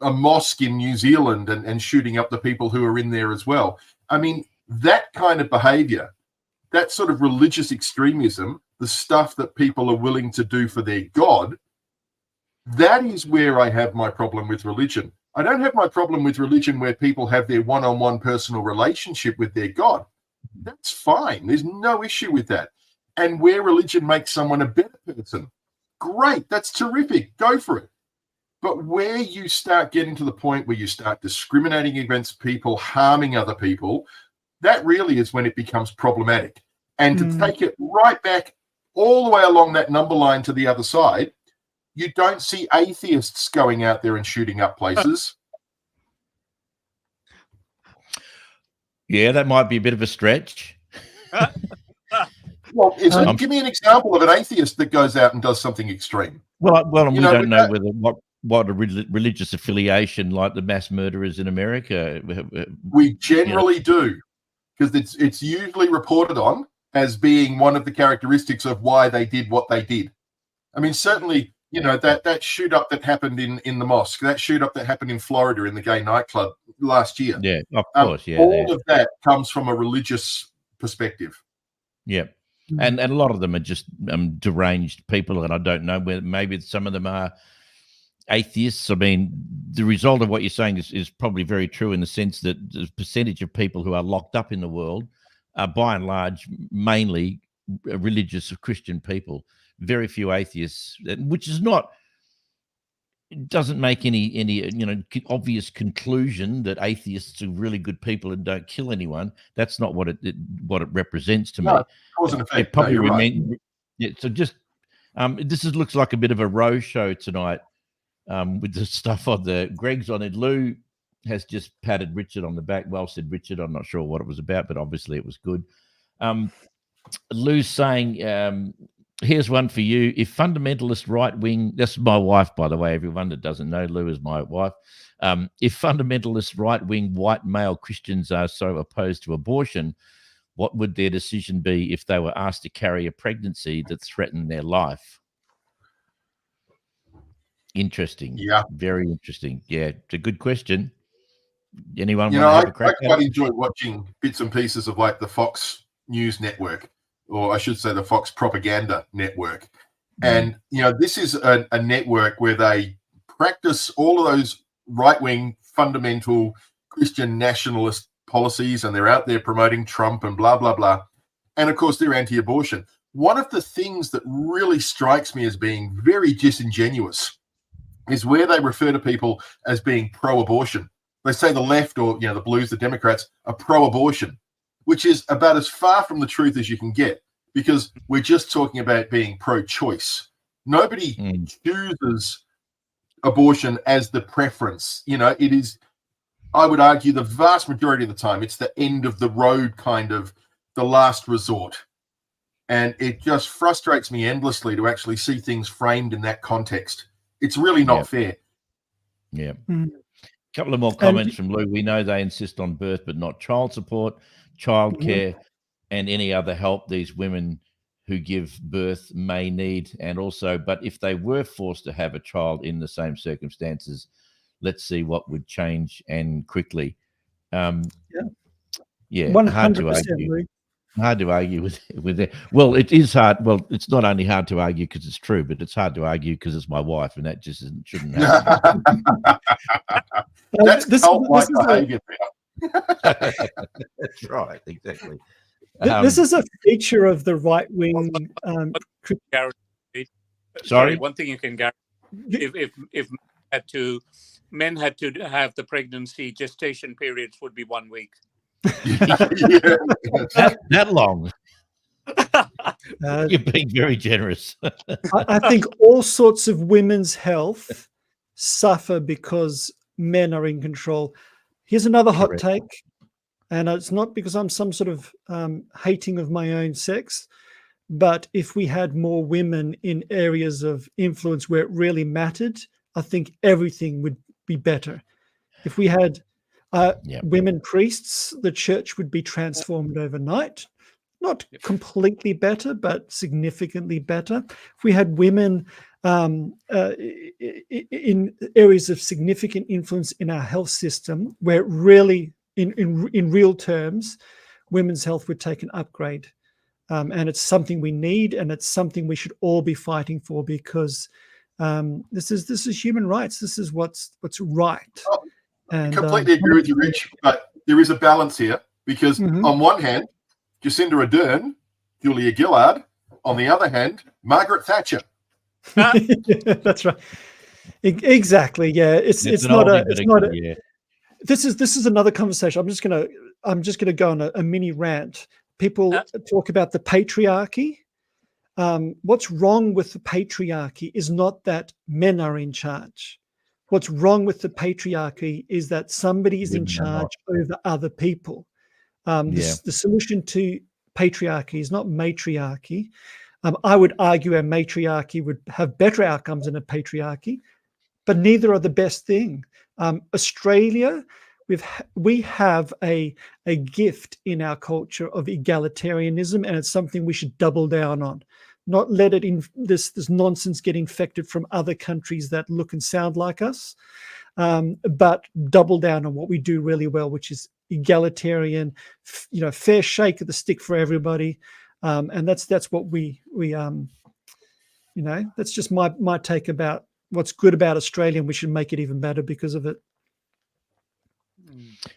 Speaker 6: mosque in New Zealand and shooting up the people who are in there as well. I mean, that kind of behavior, that sort of religious extremism, the stuff that people are willing to do for their God, that is where I have my problem with religion. I don't have my problem with religion where people have their one-on-one personal relationship with their God. That's fine. There's no issue with that. And where religion makes someone a better person, great. That's terrific. Go for it. But where you start getting to the point where you start discriminating against people, harming other people, that really is when it becomes problematic. And to take it right back all the way along that number line to the other side, you don't see atheists going out there and shooting up places.
Speaker 3: Yeah, that might be a bit of a stretch.
Speaker 6: Well, give me an example of an atheist that goes out and does something extreme.
Speaker 3: Well, we don't know whether what a religious affiliation like the mass murderers in America.
Speaker 6: We generally do, because it's usually reported on as being one of the characteristics of why they did what they did. I mean, certainly, you know, that shoot up that happened in the mosque, that shoot up that happened in Florida in the gay nightclub last year.
Speaker 3: Yeah, of course. Yeah,
Speaker 6: all of that comes from a religious perspective.
Speaker 3: Yeah. And a lot of them are just deranged people, and I don't know whether maybe some of them are atheists. I mean, the result of what you're saying is probably very true in the sense that the percentage of people who are locked up in the world are by and large mainly religious Christian people. Very few atheists, which is not. It doesn't make any obvious conclusion that atheists are really good people and don't kill anyone. That's not what it represents to me.
Speaker 6: Cause and effect.
Speaker 3: It probably so just this looks like a bit of a row show tonight with the stuff on the Greg's on it. Lou has just patted Richard on the back. Well said, Richard. I'm not sure what it was about, but obviously it was good. Lou's saying. Here's one for you. If fundamentalist right-wing, that's my wife, by the way, everyone that doesn't know, Lou is my wife. If fundamentalist right-wing white male Christians are so opposed to abortion, what would their decision be if they were asked to carry a pregnancy that threatened their life? Interesting.
Speaker 6: Yeah.
Speaker 3: Very interesting. Yeah, it's a good question. Anyone
Speaker 6: want
Speaker 3: to have a crack
Speaker 6: I quite enjoy watching bits and pieces of like the Fox News network, or I should say the Fox Propaganda Network. And, you know, this is a network where they practice all of those right-wing fundamental Christian nationalist policies, and they're out there promoting Trump and blah, blah, blah. And, of course, they're anti-abortion. One of the things that really strikes me as being very disingenuous is where they refer to people as being pro-abortion. They say the left, or, you know, the Blues, the Democrats, are pro-abortion, which is about as far from the truth as you can get, because we're just talking about being pro-choice. Nobody chooses abortion as the preference. You know, it is, I would argue, the vast majority of the time, it's the end of the road, kind of the last resort. And it just frustrates me endlessly to actually see things framed in that context. It's really not fair.
Speaker 3: Yeah. A couple of more comments from Lou. We know they insist on birth, but not child support, childcare, and any other help these women who give birth may need. And also, but if they were forced to have a child in the same circumstances, let's see what would change, and quickly. Yeah,
Speaker 5: 100%,
Speaker 3: hard to argue.
Speaker 5: Lou.
Speaker 3: Hard to argue with it. Well, it is hard. Well, it's not only hard to argue because it's true, but it's hard to argue because it's my wife, and that just shouldn't happen.
Speaker 6: That's cult-like behavior.
Speaker 3: That's right, exactly.
Speaker 5: This is a feature of the right-wing.
Speaker 3: Sorry,
Speaker 4: one thing you can guarantee: if men had to have the pregnancy gestation periods would be 1 week.
Speaker 3: That long. You're being very generous.
Speaker 5: I think all sorts of women's health suffer because men are in control. Here's another hot take, and it's not because I'm some sort of hating of my own sex, but if we had more women in areas of influence where it really mattered, I think everything would be better. If we had,
Speaker 3: Yep.
Speaker 5: Women priests, the church would be transformed overnight. Not completely better, but significantly better. If we had women in areas of significant influence in our health system, where really, in real terms, women's health would take an upgrade. And it's something we need, and it's something we should all be fighting for, because this is human rights. This is what's right.
Speaker 6: I completely agree with you, Rich, but there is a balance here, because on one hand, Jacinda Ardern, Julia Gillard; on the other hand, Margaret Thatcher.
Speaker 5: That's right. Exactly. Yeah. It's not a.
Speaker 3: Yeah.
Speaker 5: This is another conversation. I'm just gonna go on a mini rant. People talk about the patriarchy. What's wrong with the patriarchy is not that men are in charge. What's wrong with the patriarchy is that somebody is in charge over other people. The solution to patriarchy is not matriarchy. I would argue a matriarchy would have better outcomes than a patriarchy, but neither are the best thing. Australia, we have a gift in our culture of egalitarianism, and it's something we should double down on. Not let it in this nonsense get infected from other countries that look and sound like us, but double down on what we do really well, which is egalitarian, fair shake of the stick for everybody, and that's what we that's just my take about what's good about Australia, and we should make it even better because of it.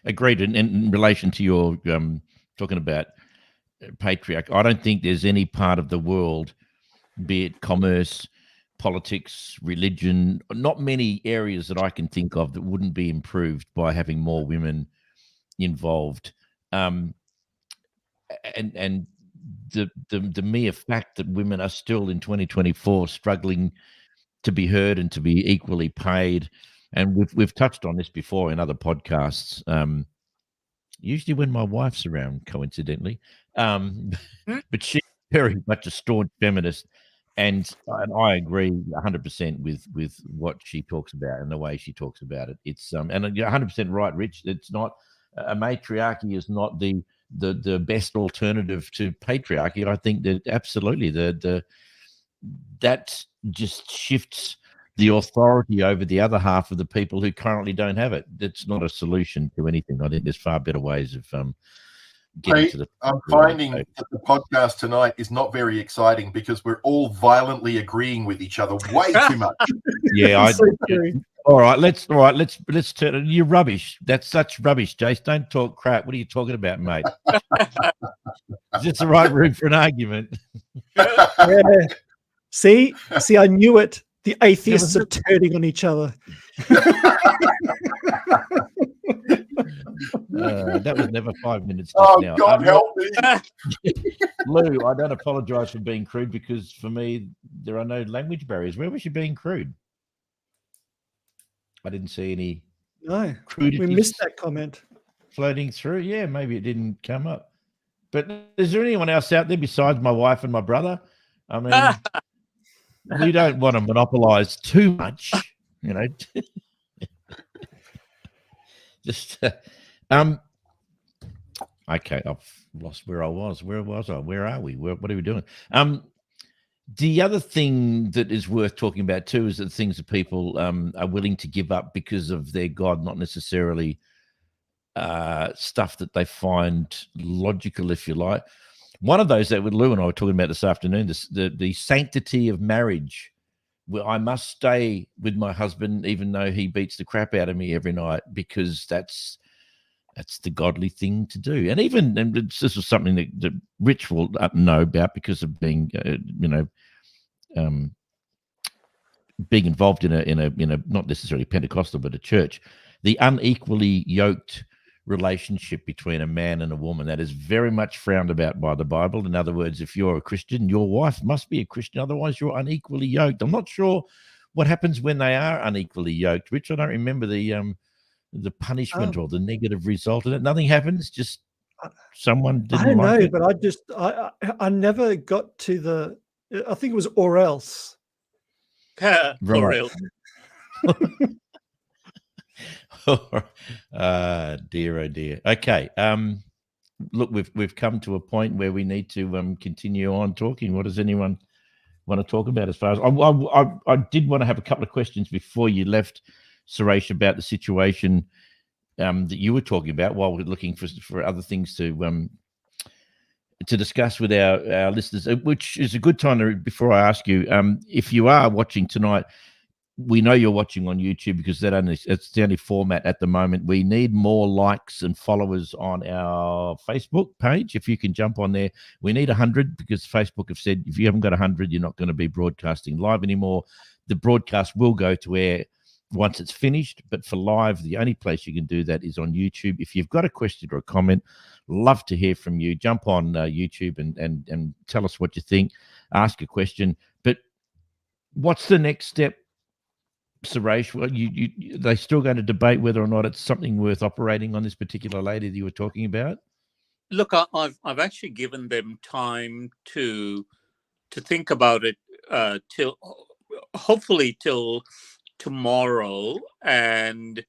Speaker 3: Agreed. And in relation to your talking about patriarchy, I don't think there's any part of the world, be it commerce, politics, religion, not many areas that I can think of that wouldn't be improved by having more women involved. And the mere fact that women are still in 2024 struggling to be heard and to be equally paid. And we've touched on this before in other podcasts, usually when my wife's around, coincidentally. But she's very much a staunch feminist, and I agree 100% with what she talks about and the way she talks about it. It's and you're 100% right, Rich. It's not a matriarchy is not the best alternative to patriarchy. I think that absolutely that just shifts the authority over the other half of the people who currently don't have it. That's not a solution to anything. I think there's far better ways of getting to the.
Speaker 6: I'm finding that the podcast tonight is not very exciting because we're all violently agreeing with each other way too much.
Speaker 3: Yeah, all right, let's turn. You're rubbish. That's such rubbish, Jace. Don't talk crap. What are you talking about, mate? Is this the right room for an argument?
Speaker 5: Yeah. See, I knew it. The atheists are turning on each other.
Speaker 3: That was never 5 minutes.
Speaker 6: Oh,
Speaker 3: now.
Speaker 6: God help me.
Speaker 3: Lou, I don't apologise for being crude, because for me, there are no language barriers. Where was she being crude? I didn't see any.
Speaker 5: No, we missed that comment.
Speaker 3: Floating through. Yeah, maybe it didn't come up. But is there anyone else out there besides my wife and my brother? I mean, we don't want to monopolise too much, Just okay, I've lost where I was. Where was I? Where are we? What are we doing? The other thing that is worth talking about too is that things that people are willing to give up because of their God, not necessarily stuff that they find logical, if you like. One of those that Lou and I were talking about this afternoon, the sanctity of marriage, where I must stay with my husband even though he beats the crap out of me every night, because that's the godly thing to do. And this was something that Rich will know about because of being, being involved in a not necessarily Pentecostal, but a church. The unequally yoked relationship between a man and a woman, that is very much frowned about by the Bible. In other words, if you're a Christian, your wife must be a Christian, otherwise you're unequally yoked. I'm not sure what happens when they are unequally yoked, Rich. I don't remember the punishment or the negative result of it. Nothing happens, just someone didn't.
Speaker 5: I don't know, but I never got to the. I think it was or else.
Speaker 4: Or else.
Speaker 3: Dear, oh dear. Okay. Look, we've come to a point where we need to continue on talking. What does anyone want to talk about? As far as I did want to have a couple of questions before you left, Suresh, about the situation that you were talking about while we're looking for other things to discuss with our listeners, which is a good time to, before I ask you, if you are watching tonight, we know you're watching on YouTube because it's the only format at the moment. We need more likes and followers on our Facebook page. If you can jump on there, we need 100 because Facebook have said if you haven't got 100, you're not going to be broadcasting live anymore. The broadcast will go to air once it's finished, but for live, the only place you can do that is on YouTube. If you've got a question or a comment, love to hear from you. Jump on YouTube and tell us what you think. Ask a question. But what's the next step, Suresh? Well, they still going to debate whether or not it's something worth operating on this particular lady that you were talking about?
Speaker 4: Look, I've actually given them time to think about it till hopefully till tomorrow, and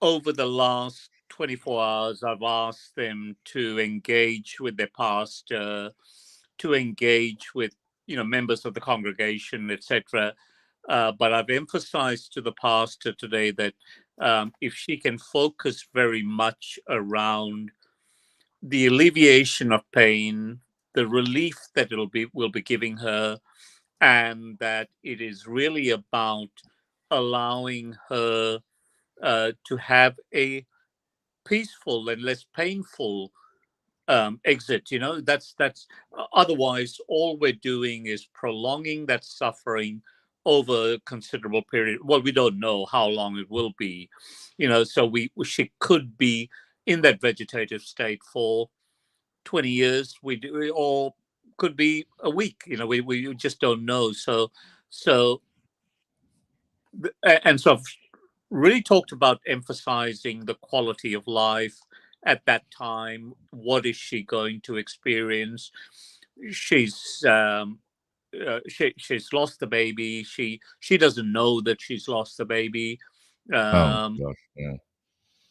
Speaker 4: over the last 24 hours, I've asked them to engage with their pastor, to engage with members of the congregation, etc. But I've emphasized to the pastor today that if she can focus very much around the alleviation of pain, the relief that will be giving her, and that it is really about allowing her to have a peaceful and less painful exit. That's otherwise all we're doing is prolonging that suffering over a considerable period. Well, we don't know how long it will be, so she could be in that vegetative state for 20 years, or could be a week. We just don't know. And so I've really talked about emphasizing the quality of life at that time. What is she going to experience? She's she's lost the baby. She doesn't know that she's lost the baby.
Speaker 3: Oh gosh, yeah.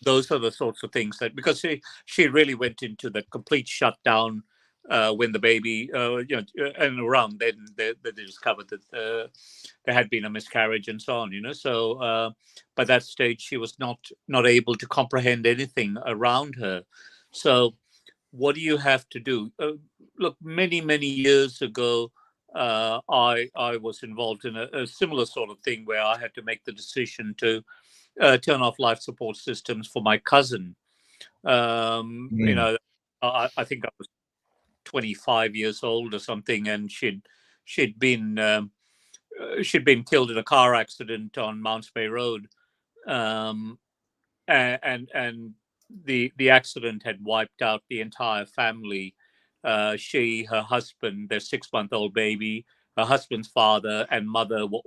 Speaker 4: Those are the sorts of things that, because she really went into the complete shutdown when the baby, and around then they discovered that there had been a miscarriage and so on. So by that stage she was not able to comprehend anything around her. So what do you have to do? Look, many years ago, I was involved in a similar sort of thing where I had to make the decision to turn off life support systems for my cousin. I think I was 25 years old or something, and she'd been killed in a car accident on Mounts Bay Road, and the accident had wiped out the entire family. She, her husband, their 6-month-old baby, her husband's father and mother were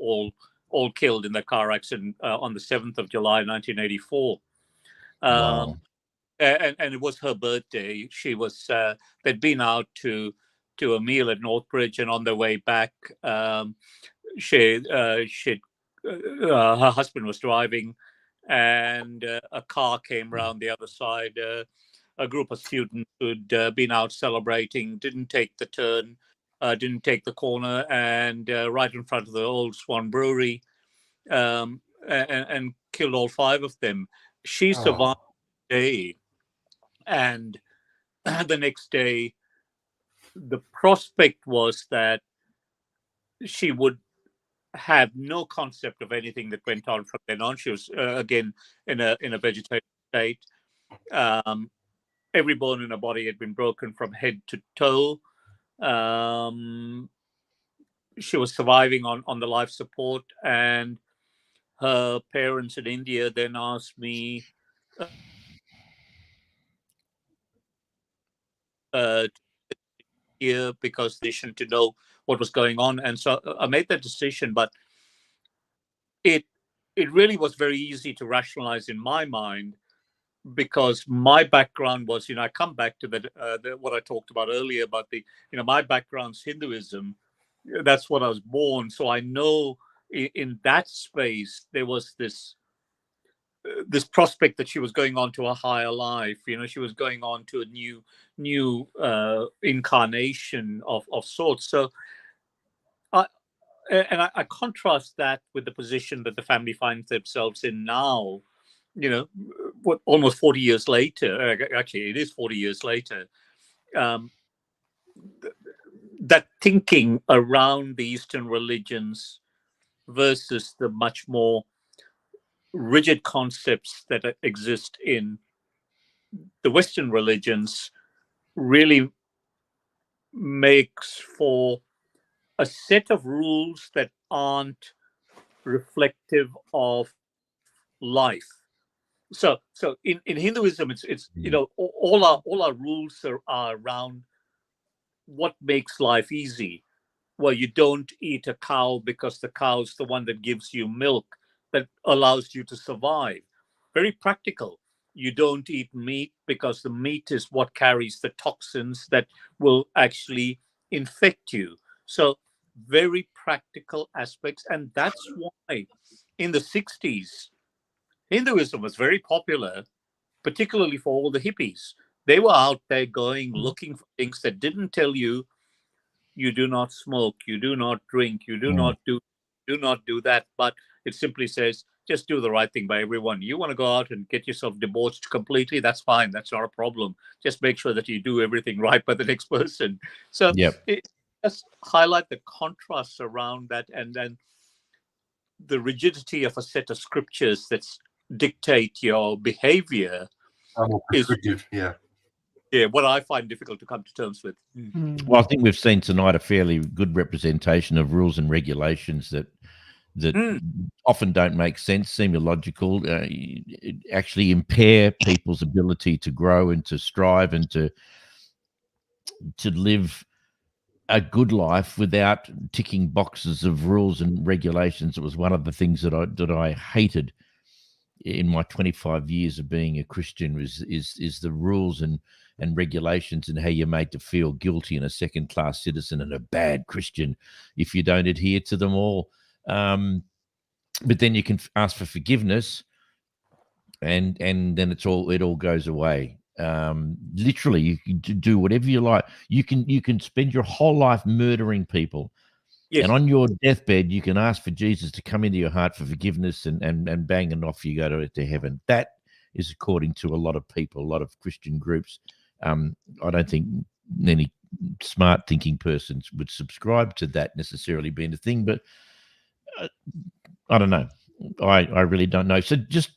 Speaker 4: all killed in the car accident on the 7th of July, 1984.
Speaker 3: Wow.
Speaker 4: And it was her birthday. She was they'd been out to a meal at Northbridge, and on their way back, her husband was driving, and a car came round the other side. A group of students who'd been out celebrating didn't take the turn, didn't take the corner, and right in front of the Old Swan Brewery, and killed all 5 of them. She survived the day, and the next day, the prospect was that she would have no concept of anything that went on from then on. She was again in a vegetative state. Every bone in her body had been broken from head to toe. She was surviving on the life support, and her parents in India then asked me here because they should to know what was going on, and so I made that decision. But it really was very easy to rationalize in my mind, because my background was, I come back to what I talked about earlier about my background's Hinduism. That's what I was born. So I know in that space there was this this prospect that she was going on to a higher life. She was going on to a new incarnation of sorts. So I contrast that with the position that the family finds themselves in now. What, almost 40 years later, actually it is 40 years later, um, that thinking around the Eastern religions versus the much more rigid concepts that exist in the Western religions really makes for a set of rules that aren't reflective of life. So in Hinduism, it's all our rules are around what makes life easy. Well, you don't eat a cow because the cow's the one that gives you milk that allows you to survive. Very practical. You don't eat meat because the meat is what carries the toxins that will actually infect you. So very practical aspects. And that's why in the 60s, Hinduism was very popular, particularly for all the hippies. They were out there going, looking for things that didn't tell you, you do not smoke, you do not drink, you do not do that, but it simply says just do the right thing by everyone. You want to go out and get yourself debauched completely, that's fine, that's not a problem. Just make sure that you do everything right by the next person. So
Speaker 3: Yep.
Speaker 4: it just highlight the contrasts around that, and then the rigidity of a set of scriptures that dictate your behavior
Speaker 6: More
Speaker 4: is
Speaker 6: prescriptive, yeah.
Speaker 4: what I find difficult to come to terms with.
Speaker 3: Well, I think we've seen tonight a fairly good representation of rules and regulations that often don't make sense, seem illogical, actually impair people's ability to grow and to strive and to live a good life without ticking boxes of rules and regulations. It was one of the things that I hated in my 25 years of being a Christian is the rules and regulations and how you're made to feel guilty and a second-class citizen and a bad Christian if you don't adhere to them all. But then you can ask for forgiveness, and then it all goes away. Literally, you can do whatever you like. You can spend your whole life murdering people.
Speaker 4: Yes.
Speaker 3: And on your deathbed, you can ask for Jesus to come into your heart for forgiveness, and bang, and off you go to heaven. That is according to a lot of people, a lot of Christian groups. I don't think any smart thinking persons would subscribe to that necessarily being a thing, but I don't know. I really don't know. So just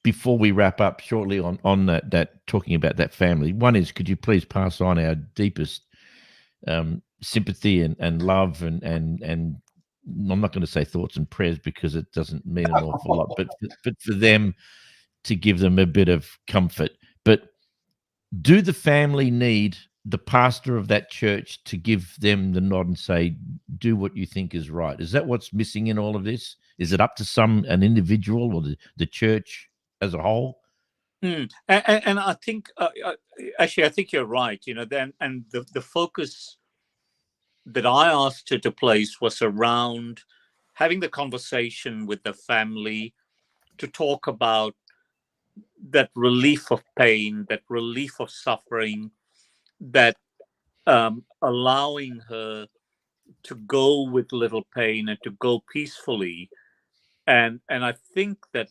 Speaker 3: before we wrap up shortly on that talking about that family, one is, could you please pass on our deepest sympathy and love and I'm not going to say thoughts and prayers because it doesn't mean an awful lot, but for them, to give them a bit of comfort. But do the family need the pastor of that church to give them the nod and say, do what you think is right? Is that what's missing in all of this? Is it up to an individual or the church as a whole?
Speaker 4: And I think actually I think you're right. Then and the focus that I asked her to place was around having the conversation with the family to talk about that relief of pain, that relief of suffering, that allowing her to go with little pain and to go peacefully. And I think that,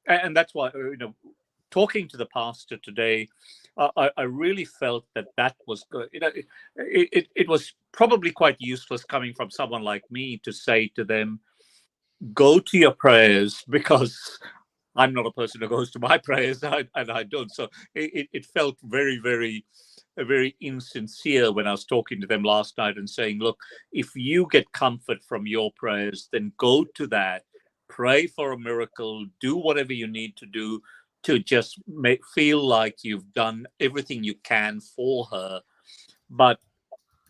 Speaker 4: and that's why, talking to the pastor today, I really felt that was good. It was probably quite useless coming from someone like me to say to them, go to your prayers, because I'm not a person who goes to my prayers, and I don't. So it felt very, very, very insincere when I was talking to them last night and saying, look, if you get comfort from your prayers, then go to that, pray for a miracle, do whatever you need to do to just feel like you've done everything you can for her. But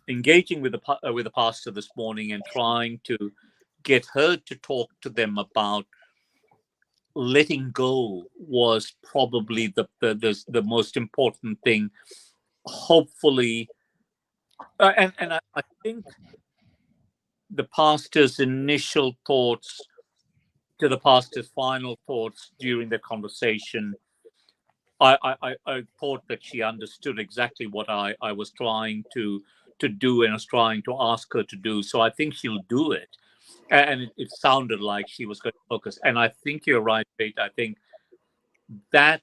Speaker 4: engaging with the pastor this morning and trying to get her to talk to them about letting go was probably the most important thing. Hopefully, and I think the pastor's initial thoughts to the pastor's final thoughts during the conversation, I thought that she understood exactly what I was trying to do and was trying to ask her to do. So I think she'll do it. And it sounded like she was going to focus. And I think you're right, Pete. I think that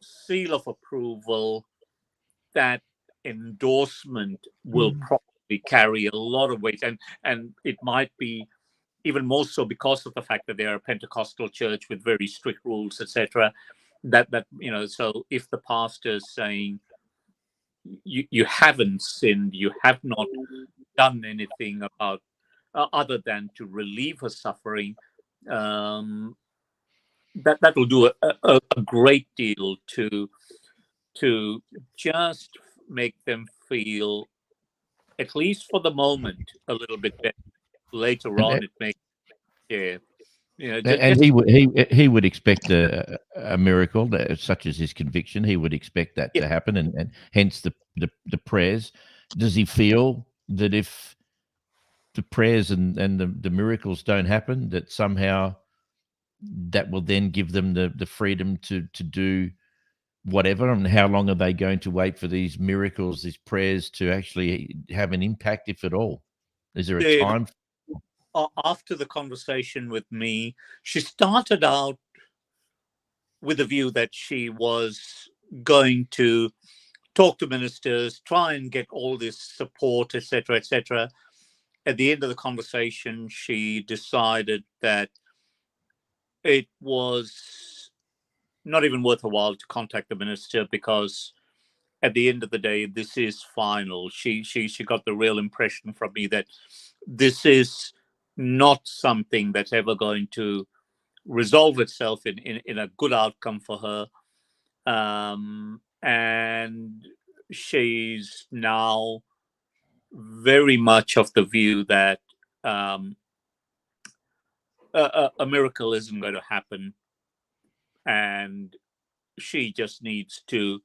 Speaker 4: seal of approval, that endorsement will probably carry a lot of weight. And it might be even more so because of the fact that they are a Pentecostal church with very strict rules, etc. That so if the pastor is saying you haven't sinned, you have not done anything about other than to relieve her suffering, that will do a great deal to just make them feel, at least for the moment, a little bit better. Later on, it may,
Speaker 3: and he would expect a miracle such as his conviction. He would expect that to happen, and hence the prayers. Does he feel that if the prayers and the miracles don't happen, that somehow that will then give them the freedom to do whatever? And how long are they going to wait for these miracles, these prayers to actually have an impact, if at all? Is there a time?
Speaker 4: After the conversation with me, she started out with the view that she was going to talk to ministers, try and get all this support, etc., etc. At the end of the conversation, she decided that it was not even worth a while to contact the minister, because at the end of the day, this is final. She got the real impression from me that this is not something that's ever going to resolve itself in a good outcome for her. And she's now very much of the view that a miracle isn't going to happen, and she just needs to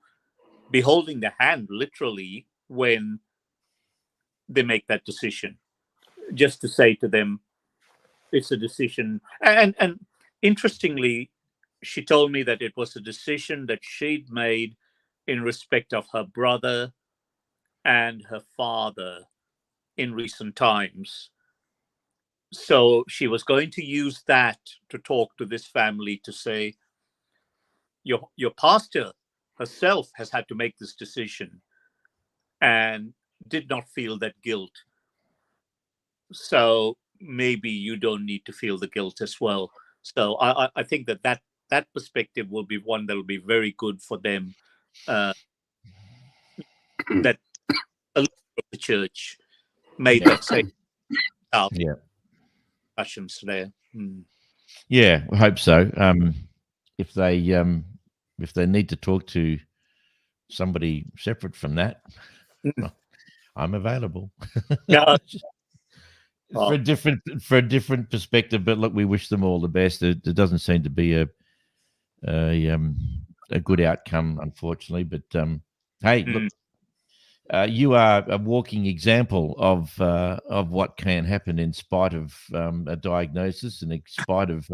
Speaker 4: be holding the hand literally when they make that decision, just to say to them, it's a decision. And interestingly, she told me that it was a decision that she'd made in respect of her brother and her father in recent times. So she was going to use that to talk to this family, to say, your pastor herself has had to make this decision and did not feel that guilt. So maybe you don't need to feel the guilt as well. So I think that perspective will be one that will be very good for them. That a lot of the church made that same discussions there.
Speaker 3: Yeah, I hope so. If they need to talk to somebody separate from that, I'm available.
Speaker 4: Yeah.
Speaker 3: For a different perspective. But look, we wish them all the best. There doesn't seem to be a good outcome, unfortunately. But hey, look, you are a walking example of what can happen in spite of a diagnosis and in spite of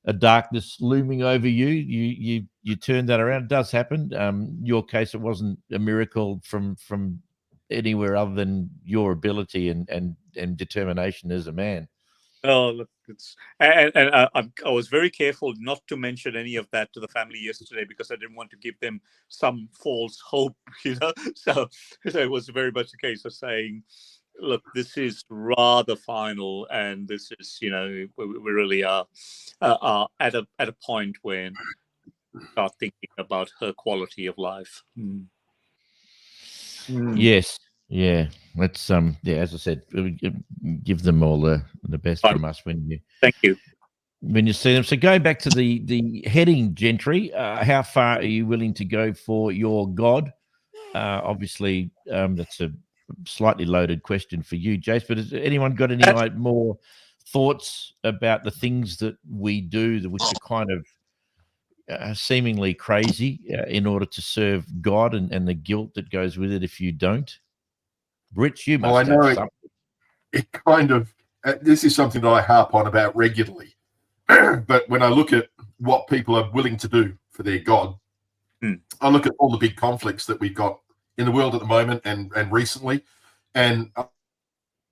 Speaker 3: a darkness looming over you. You turn that around. It does happen. Your case, it wasn't a miracle from anywhere other than your ability and determination as a man.
Speaker 4: Oh, look, I was very careful not to mention any of that to the family yesterday, because I didn't want to give them some false hope, So it was very much a case of saying, look, this is rather final, and this is, we really are at a point when we start thinking about her quality of life.
Speaker 3: Yes. Yeah. Let's as I said, give them all the best from us
Speaker 4: Thank you.
Speaker 3: When you see them. So going back to the heading, Gentry, how far are you willing to go for your God? Obviously, that's a slightly loaded question for you, Jace, but has anyone got any more thoughts about the things that we do, which are kind of seemingly crazy in order to serve God, and the guilt that goes with it if you don't? Rich, you must have something.
Speaker 6: It kind of This is something that I harp on about regularly. But when I look at what people are willing to do for their God, I look at all the big conflicts that we've got in the world at the moment and recently, and I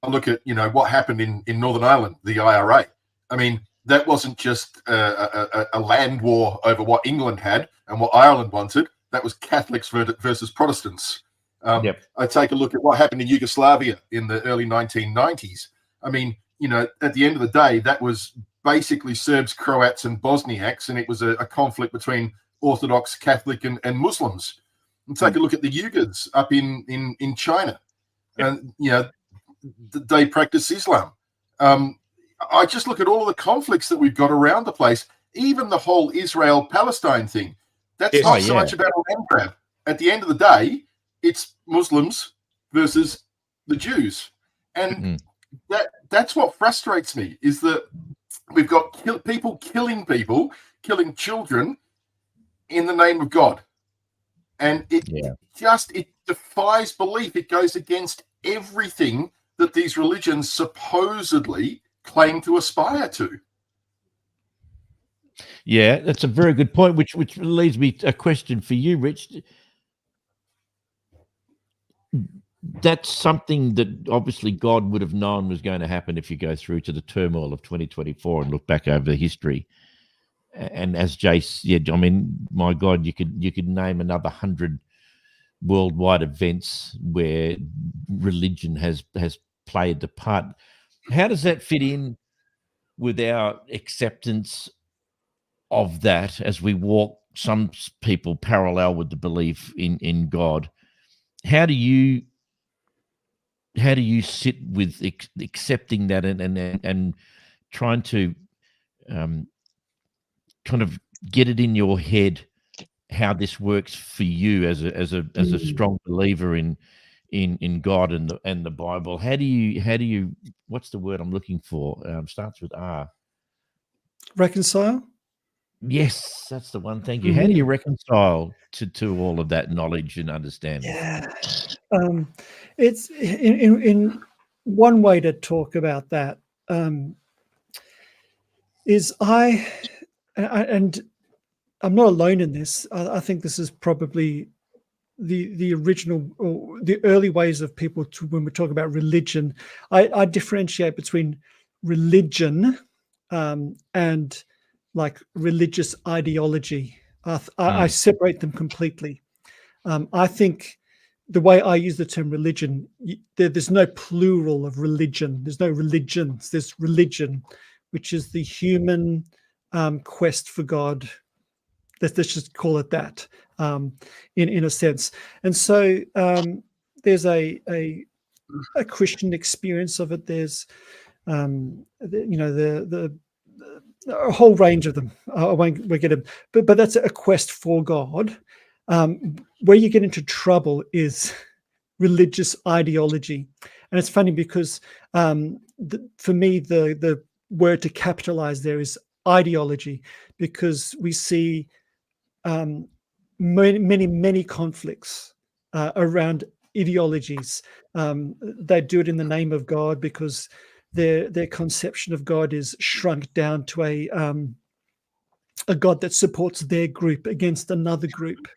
Speaker 6: look at what happened in Northern Ireland, the IRA. I mean, that wasn't just a land war over what England had and what Ireland wanted. That was Catholics versus Protestants. I take a look at what happened in Yugoslavia in the early 1990s. I mean, at the end of the day, that was basically Serbs, Croats, and Bosniaks, and it was a conflict between Orthodox, Catholic, and Muslims. And take a look at the Uyghurs up in China, and they practice Islam. I just look at all of the conflicts that we've got around the place, even the whole Israel-Palestine thing. That's not so much about a land grab. At the end of the day, it's Muslims versus the Jews. And that's what frustrates me, is that we've got people, killing children in the name of God. And it defies belief. It goes against everything that these religions supposedly claim to aspire to.
Speaker 3: Yeah, that's a very good point, which leads me to a question for you, Rich. That's something that obviously God would have known was going to happen if you go through to the turmoil of 2024 and look back over history. And as Jay said, I mean, my God, you could name another 100 worldwide events where religion has played the part. How does that fit in with our acceptance of that as we walk, some people parallel with the belief in God? How do you sit with accepting that and trying to kind of get it in your head how this works for you as a strong believer in God and the Bible? How do you what's the word I'm looking for? Starts with R.
Speaker 5: Reconcile?
Speaker 3: Yes, that's the one. Thank you. How do you reconcile to all of that knowledge and understanding?
Speaker 5: Yeah. It's in one way to talk about that is and I'm not alone in this. I think this is probably the original or the early ways of people when we talk about religion. I differentiate between religion and like religious ideology. I separate them completely. I think the way I use the term religion, there's no plural of religion. There's no religions. There's religion, which is the human quest for God. Let's just call it that, in a sense. And so there's a Christian experience of it. There's a whole range of them. I won't get them, but that's a quest for God. Where you get into trouble is religious ideology, and it's funny because for me the word to capitalize there is ideology, because we see many conflicts around ideologies. They do it in the name of God because their conception of God is shrunk down to a God that supports their group against another group,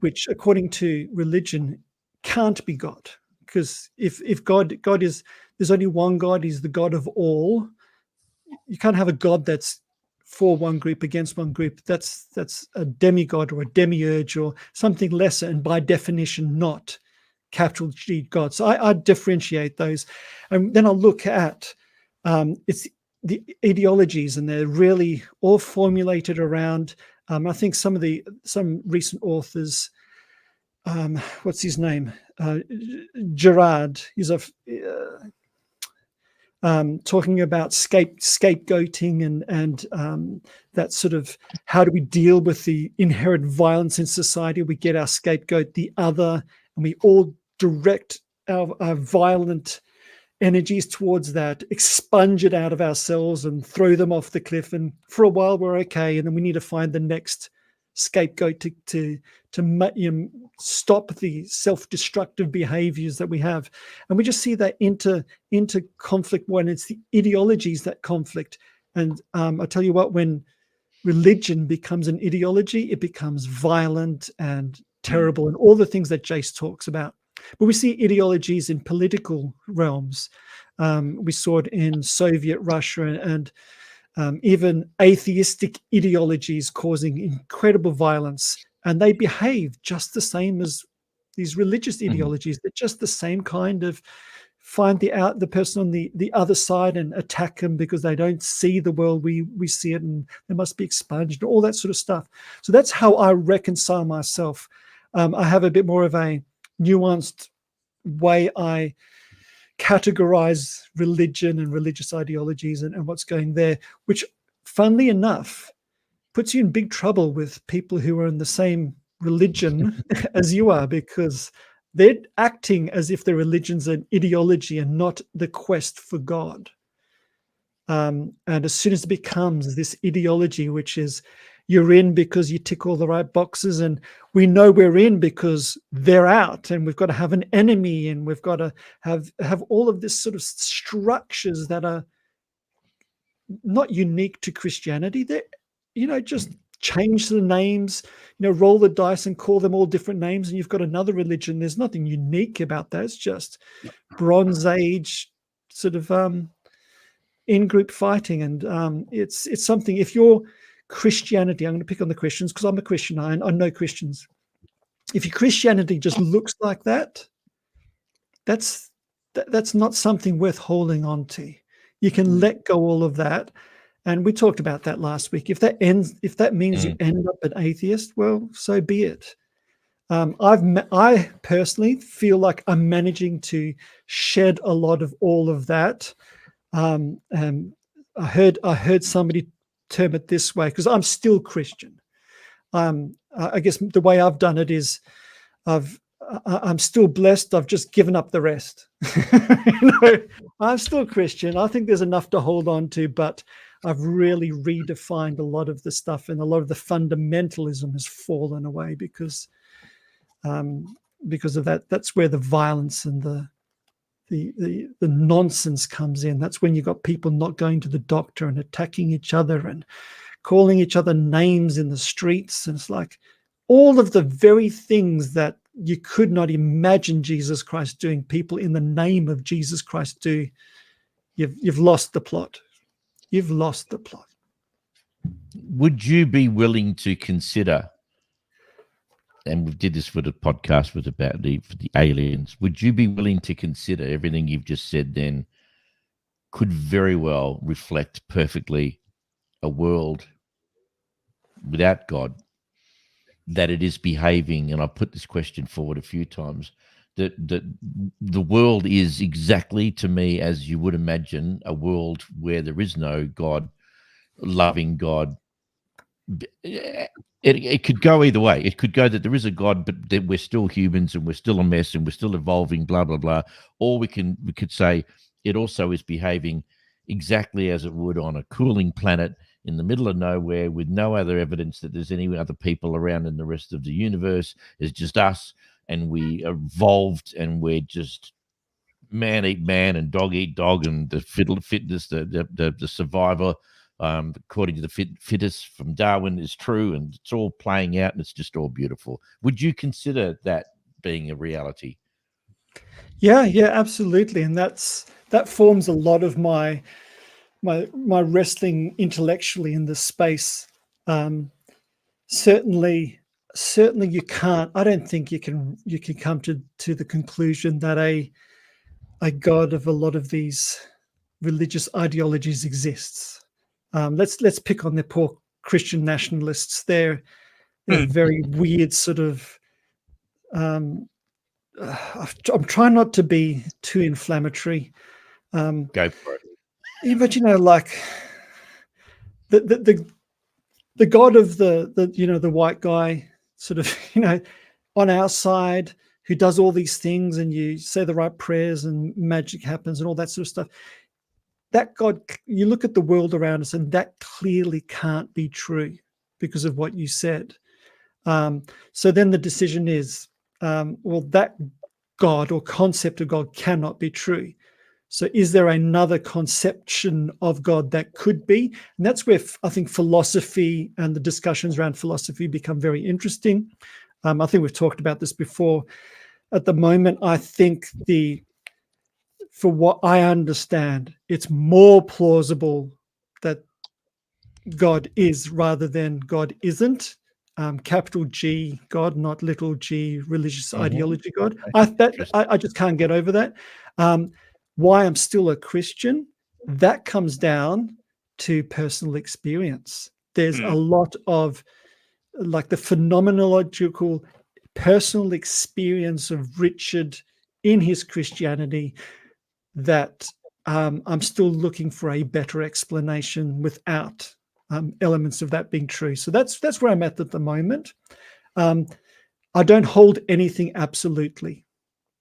Speaker 5: which according to religion can't be God. Because if God is, there's only one God, he's the God of all. You can't have a God that's for one group against one group. That's a demigod or a demiurge or something lesser, and by definition not capital G God. So I differentiate those, and then I'll look at it's the ideologies, and they're really all formulated around. I think some recent authors, what's his name, Gerard. He's talking about scapegoating and that sort of, how do we deal with the inherent violence in society? We get our scapegoat the other, and we all direct our violent energies towards that, expunge it out of ourselves and throw them off the cliff. And for a while we're okay, and then we need to find the next scapegoat stop the self-destructive behaviors that we have. And we just see that into conflict when it's the ideologies that conflict. And I tell you what, when religion becomes an ideology, it becomes violent and terrible and all the things that Jace talks about. But we see ideologies in political realms. We saw it in Soviet Russia and even atheistic ideologies causing incredible violence. And they behave just the same as these religious ideologies. They're just the same kind of find the person on the other side and attack them because they don't see the world we see it, and they must be expunged, all that sort of stuff. So that's how I reconcile myself. I have a bit more of a nuanced way I categorize religion and religious ideologies and what's going there, which funnily enough puts you in big trouble with people who are in the same religion as you are, because they're acting as if their religion's an ideology and not the quest for God. And as soon as it becomes this ideology, which is you're in because you tick all the right boxes, and we know we're in because they're out, and we've got to have an enemy, and we've got to have all of this sort of structures that are not unique to Christianity. They're, just change the names, roll the dice and call them all different names, and you've got another religion. There's nothing unique about that. It's just Bronze Age sort of in-group fighting. And it's something, if you're Christianity, I'm going to pick on the Christians because I'm a Christian. I know Christians. If your Christianity just looks like that, that's not something worth holding on to. You can let go all of that. And we talked about that last week. If that means you end up an atheist, well, so be it. I personally feel like I'm managing to shed a lot of all of that. And I heard somebody term it this way, because I'm still Christian. I guess the way I've done it is I'm still blessed. I've just given up the rest. I'm still Christian. I think there's enough to hold on to, but I've really redefined a lot of the stuff, and a lot of the fundamentalism has fallen away because of that. That's where the violence and the nonsense comes in. That's when you've got people not going to the doctor and attacking each other and calling each other names in the streets. And it's like all of the very things that you could not imagine Jesus Christ doing, people in the name of Jesus Christ do. You've lost the plot. You've lost the plot.
Speaker 3: Would you be willing to consider, and we did this for the podcast about the aliens, would you be willing to consider everything you've just said then could very well reflect perfectly a world without God, that it is behaving, and I put this question forward a few times, that the world is exactly, to me, as you would imagine, a world where there is no God, loving God. It could go either way. It could go that there is a God, but that we're still humans and we're still a mess and we're still evolving, blah, blah, blah. Or we could say it also is behaving exactly as it would on a cooling planet in the middle of nowhere with no other evidence that there's any other people around in the rest of the universe. It's just us, and we evolved, and we're just man eat man and dog eat dog, and the fitness, the survivor, according to the fittest from Darwin, is true, and it's all playing out, and it's just all beautiful. Would you consider that being a reality?
Speaker 5: Yeah, absolutely. And that forms a lot of my wrestling intellectually in this space. Certainly you can't. I don't think you can come to the conclusion that a God of a lot of these religious ideologies exists. Let's pick on the poor Christian nationalists. They're very weird sort of. I'm trying not to be too inflammatory.
Speaker 3: Go for it.
Speaker 5: But like the God of the white guy, sort of, on our side, who does all these things, and you say the right prayers and magic happens and all that sort of stuff. That God, you look at the world around us, and that clearly can't be true because of what you said. So then the decision is, well, that God or concept of God cannot be true. So is there another conception of God that could be? And that's where I think philosophy and the discussions around philosophy become very interesting. I think we've talked about this before. At the moment, I think for what I understand, it's more plausible that God is rather than God isn't. Capital G God, not little g religious ideology God. I just can't get over that. Why I'm still a Christian, that comes down to personal experience. There's a lot of like the phenomenological personal experience of Richard in his Christianity that I'm still looking for a better explanation without elements of that being true. So that's where I'm at the moment. I don't hold anything absolutely.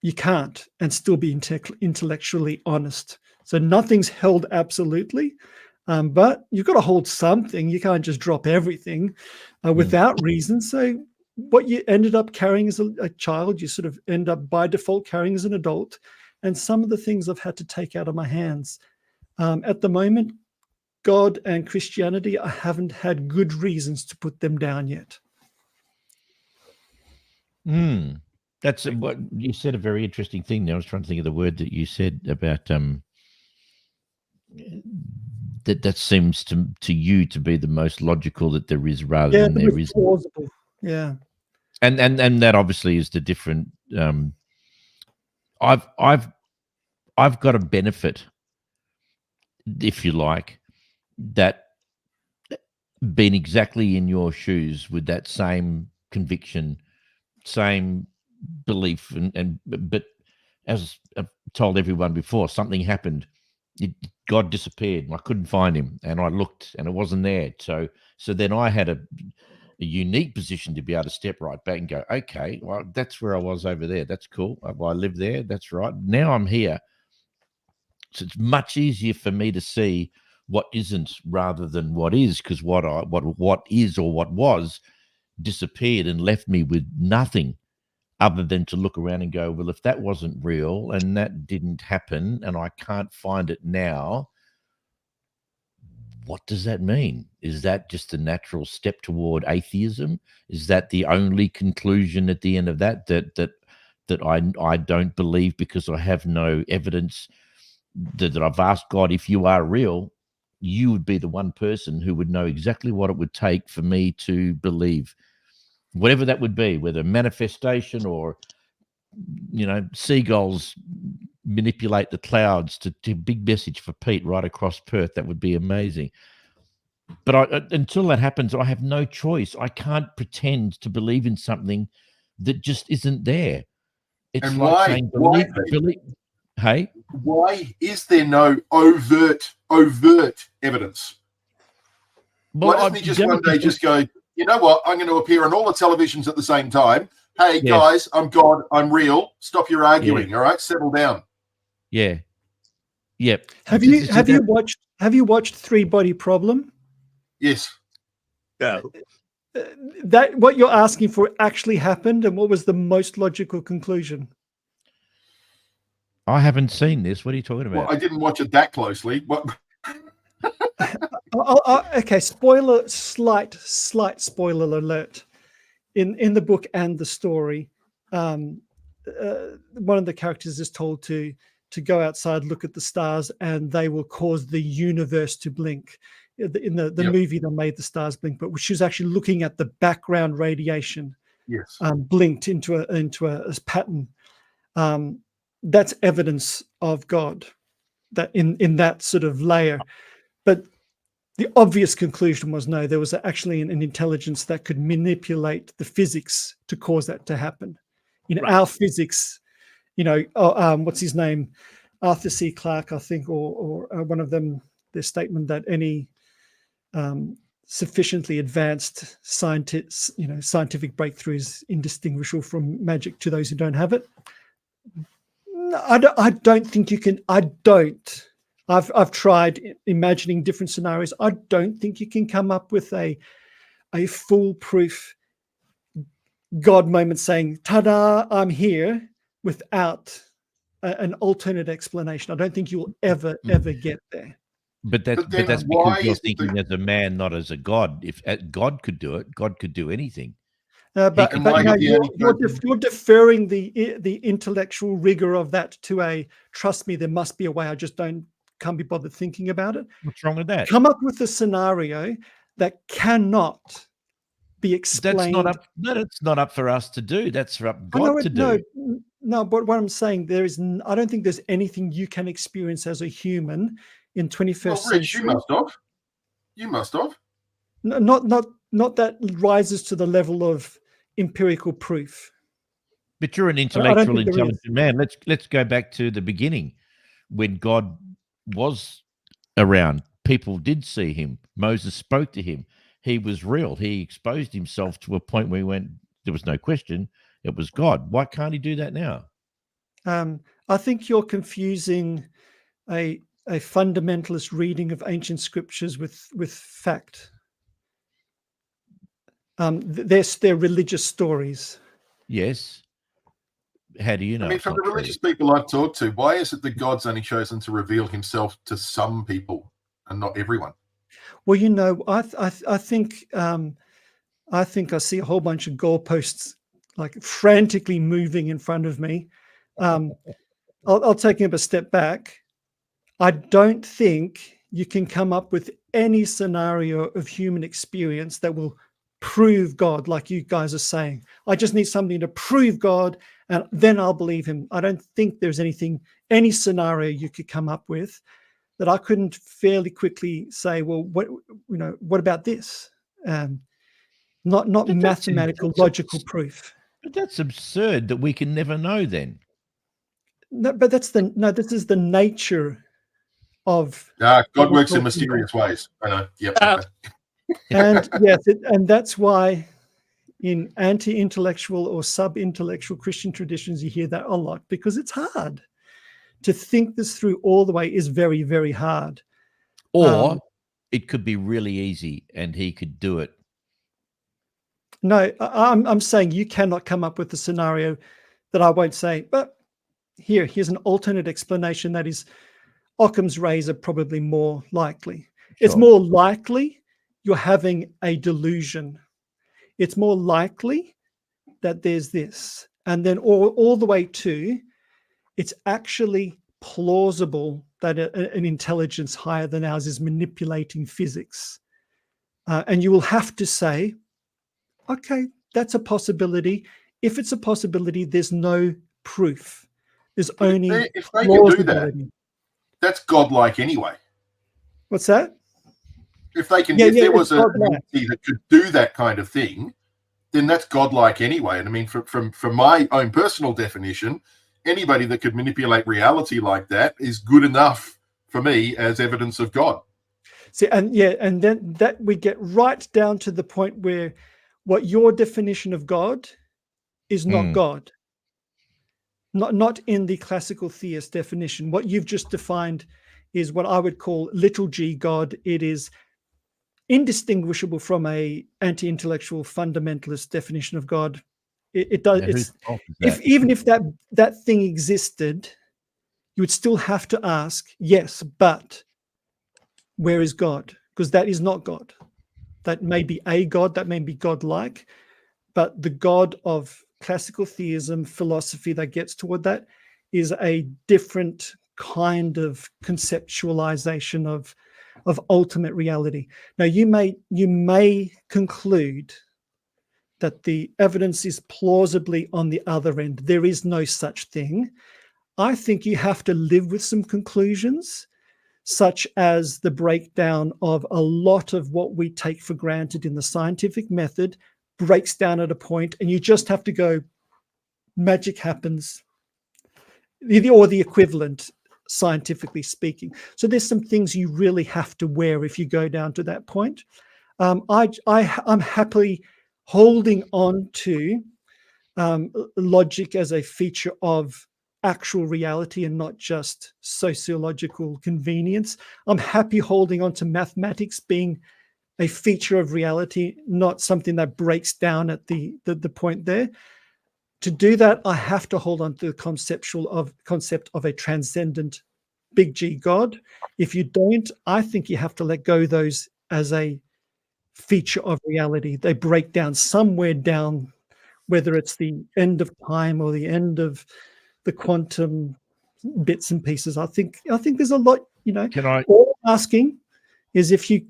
Speaker 5: You can't and still be intellectually honest. So nothing's held absolutely, but you've got to hold something. You can't just drop everything without reason. So what you ended up carrying as a child, you sort of end up by default carrying as an adult. And some of the things I've had to take out of my hands. At the moment, God and Christianity, I haven't had good reasons to put them down yet.
Speaker 3: That's what you said, a very interesting thing there. I was trying to think of the word that you said about that seems to you to be the most logical that there is, rather than there is
Speaker 5: plausible. Yeah.
Speaker 3: And that obviously is the different I've got a benefit, if you like, that being exactly in your shoes with that same conviction, same belief, but as I've told everyone before, something happened. God disappeared, and I couldn't find him, and I looked, and it wasn't there. So then I had a unique position to be able to step right back and go, okay, well, that's where I was over there. That's cool. I live there. That's right. Now I'm here. So it's much easier for me to see what isn't rather than what is, because what is or what was disappeared and left me with nothing other than to look around and go, well, if that wasn't real and that didn't happen and I can't find it now, what does that mean? Is that just a natural step toward atheism? Is that the only conclusion at the end of that I don't believe because I have no evidence? That I've asked God, if you are real, you would be the one person who would know exactly what it would take for me to believe, whatever that would be, whether manifestation or, seagulls manipulate the clouds to big message for Pete right across Perth. That would be amazing. But until that happens, I have no choice. I can't pretend to believe in something that just isn't there. It's
Speaker 6: and
Speaker 3: like
Speaker 6: why?
Speaker 3: saying,
Speaker 6: Why?
Speaker 3: Hey?
Speaker 6: Why is there no overt evidence?
Speaker 3: Well,
Speaker 6: Why doesn't he just one day just go, you know what, I'm going to appear on all the televisions at the same time. Hey, guys, I'm God, I'm real. Stop your arguing, all right? Settle down.
Speaker 3: Yeah. Yep.
Speaker 5: Have you watched Three Body Problem?
Speaker 6: Yes.
Speaker 4: No.
Speaker 5: That what you're asking for actually happened, and what was the most logical conclusion?
Speaker 3: I haven't seen this. What are you talking about?
Speaker 6: Well, I didn't watch it that closely. What?
Speaker 5: Okay, slight spoiler alert. In the book and the story, one of the characters is told to go outside, look at the stars, and they will cause the universe to blink. In the movie, they made the stars blink, but she was actually looking at the background radiation.
Speaker 6: Yes.
Speaker 5: Blinked into a pattern. That's evidence of God, that in that sort of layer. But the obvious conclusion was no, there was actually an intelligence that could manipulate the physics to cause that to happen. Our physics, what's his name? Arthur C. Clarke, I think, or one of them, their statement that any sufficiently advanced scientific breakthrough is indistinguishable from magic to those who don't have it. I don't think you can. I've tried imagining different scenarios. I don't think you can come up with a foolproof God moment saying, ta-da, I'm here, without an alternate explanation. I don't think you'll ever get there.
Speaker 3: But that's
Speaker 6: But then
Speaker 3: because
Speaker 6: why
Speaker 3: you're
Speaker 6: isn't
Speaker 3: thinking as a man, not as a god. If God could do it, God could do anything.
Speaker 5: But
Speaker 6: And why
Speaker 5: no,
Speaker 6: the only person-
Speaker 5: you're deferring the intellectual rigor of that to a, trust me, there must be a way. I just can't be bothered thinking about it.
Speaker 3: What's wrong with that?
Speaker 5: Come up with a scenario that cannot be explained.
Speaker 3: That's not up for us to do. That's for
Speaker 5: I know
Speaker 3: God to
Speaker 5: no,
Speaker 3: do.
Speaker 5: no. But what I'm saying, I don't think there's anything you can experience as a human in 21st
Speaker 6: Well, Rich,
Speaker 5: century.
Speaker 6: you must have. You must have.
Speaker 5: Not that rises to the level of empirical proof.
Speaker 3: But you're an
Speaker 5: don't
Speaker 3: intellectual,
Speaker 5: think there is.
Speaker 3: intelligent man. Let's go back to the beginning, when God was around. People did see him. Moses spoke to him. He was real. He exposed himself to a point where he went, there was no question, it was God. Why can't he do that now?
Speaker 5: I think you're confusing a fundamentalist reading of ancient scriptures with fact. They're religious stories.
Speaker 3: Yes. How do you know?
Speaker 6: I mean,
Speaker 3: it's
Speaker 6: from
Speaker 3: not
Speaker 6: the
Speaker 3: true?
Speaker 6: religious people I've talked to, why is it that God's only chosen to reveal himself to some people and not everyone?
Speaker 5: Well, I think I see a whole bunch of goalposts like frantically moving in front of me. I'll take a step back. I don't think you can come up with any scenario of human experience that will prove God, like you guys are saying. I just need something to prove God, and then I'll believe him. I don't think there's any scenario you could come up with that I couldn't fairly quickly say, well, what about this? Not
Speaker 3: But
Speaker 5: mathematical, logical proof.
Speaker 3: But that's absurd that we can never know then.
Speaker 5: No, but this is the nature of
Speaker 6: God
Speaker 5: what we're
Speaker 6: works in
Speaker 5: talking
Speaker 6: mysterious ways. I know. Yep.
Speaker 4: Uh,
Speaker 5: And yes, and that's why in anti-intellectual or sub-intellectual Christian traditions, you hear that a lot, because it's hard to think this through all the way. Is very, very hard.
Speaker 3: Or it could be really easy and he could do it.
Speaker 5: No, I'm saying you cannot come up with a scenario that I won't say, but here's an alternate explanation that is Occam's razor, probably more likely. It's
Speaker 3: Sure.
Speaker 5: more likely you're having a delusion. It's more likely that there's this. And then all the way to, it's actually plausible that an intelligence higher than ours is manipulating physics. And you will have to say, okay, that's a possibility. If it's a possibility, there's no proof. There's only
Speaker 6: if they can do that,
Speaker 5: plausibility.
Speaker 6: that's godlike anyway.
Speaker 5: What's that?
Speaker 6: If they can,
Speaker 5: Yeah,
Speaker 6: if there
Speaker 5: it's
Speaker 6: was an
Speaker 5: godlike.
Speaker 6: entity that could do that kind of thing, then that's godlike anyway. And I mean, from my own personal definition, anybody that could manipulate reality like that is good enough for me as evidence of God.
Speaker 5: See, and then that we get right down to the point where what your definition of God is not God. Not in the classical theist definition. What you've just defined is what I would call little g God. It is indistinguishable from a anti-intellectual fundamentalist definition of God. It does. It's even if that thing existed, you would still have to ask, yes, but where is God? Because that is not God. That may be a God, that may be God-like, but the God of classical theism philosophy that gets toward that is a different kind of conceptualization of ultimate reality. Now, you may conclude that the evidence is plausibly on the other end. There is no such thing. I think you have to live with some conclusions, such as the breakdown of a lot of what we take for granted in the scientific method breaks down at a point, and you just have to go, magic happens, or the equivalent, scientifically speaking. So there's some things you really have to wear if you go down to that point. I'm happily holding on to logic as a feature of actual reality and not just sociological convenience. I'm happy holding on to mathematics being a feature of reality, not something that breaks down at the point there. To do that, I have to hold on to the concept of a transcendent big G God. If you don't, I think you have to let go those as a feature of reality. They break down somewhere down, whether it's the end of time or the end of the quantum bits and pieces. I think there's a lot, all I'm asking is if you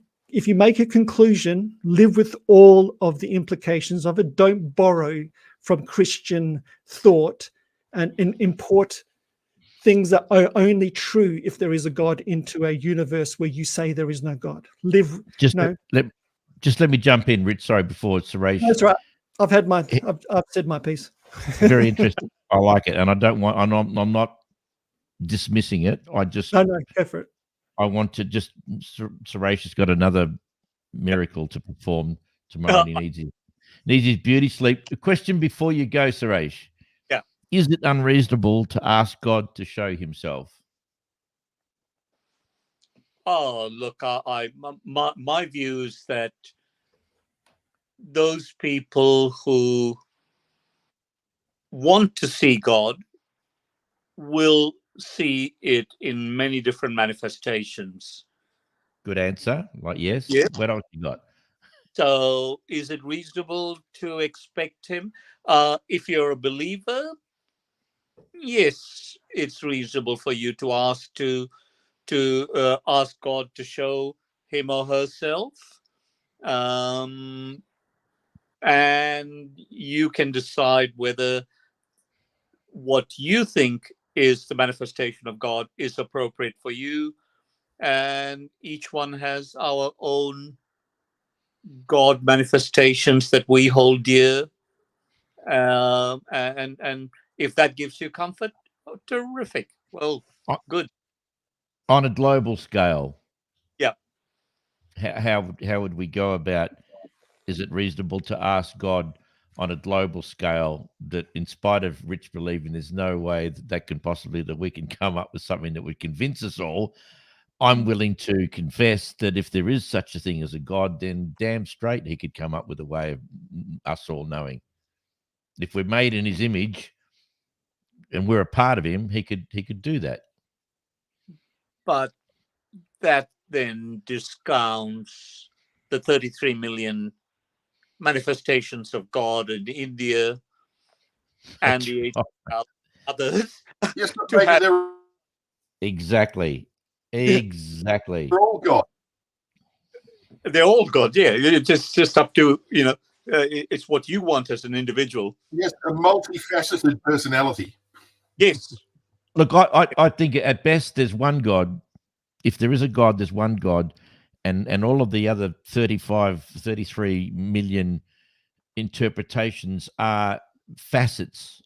Speaker 5: make a conclusion, live with all of the implications of it. Don't borrow from Christian thought and import things that are only true if there is a God into a universe where you say there is no God. Live.
Speaker 3: Just let me jump in, Rich. Sorry, before Suresh.
Speaker 5: That's right. I've said my piece.
Speaker 3: Very interesting. I like it, and I don't want. I'm not dismissing it. I just
Speaker 5: No, go for it.
Speaker 3: I want to just. Suresh has got another miracle to perform tomorrow. And he needs his beauty sleep. A question before you go, Suresh.
Speaker 4: Yeah.
Speaker 3: Is it unreasonable to ask God to show Himself?
Speaker 4: Oh, look, my view is that those people who want to see God will see it in many different manifestations.
Speaker 3: Good answer. Like, yes.
Speaker 4: Yeah.
Speaker 3: What else you got?
Speaker 4: So is it reasonable to expect him? If you're a believer, yes, it's reasonable for you to ask ask God to show him or herself. And you can decide whether what you think is the manifestation of God is appropriate for you. And each one has our own God manifestations that we hold dear. And if that gives you comfort, terrific. Well, good.
Speaker 3: On a global scale,
Speaker 4: Yeah.
Speaker 3: How would we go about? Is it reasonable to ask God on a global scale that, in spite of Rich believing there's no way that we can come up with something that would convince us all, I'm willing to confess that if there is such a thing as a God, then damn straight He could come up with a way of us all knowing. If we're made in His image and we're a part of Him, He could do that.
Speaker 4: But that then discounts the 33 million manifestations of God in India and the 8,000 others.
Speaker 6: Yes, but maybe they're
Speaker 3: Exactly.
Speaker 6: all God.
Speaker 4: They're all God, yeah. It's just up to, it's what you want as an individual.
Speaker 6: Yes, a multifaceted personality.
Speaker 4: Yes.
Speaker 3: Look, I think at best there's one God. If there is a God, there's one God, and all of the other 33 million interpretations are facets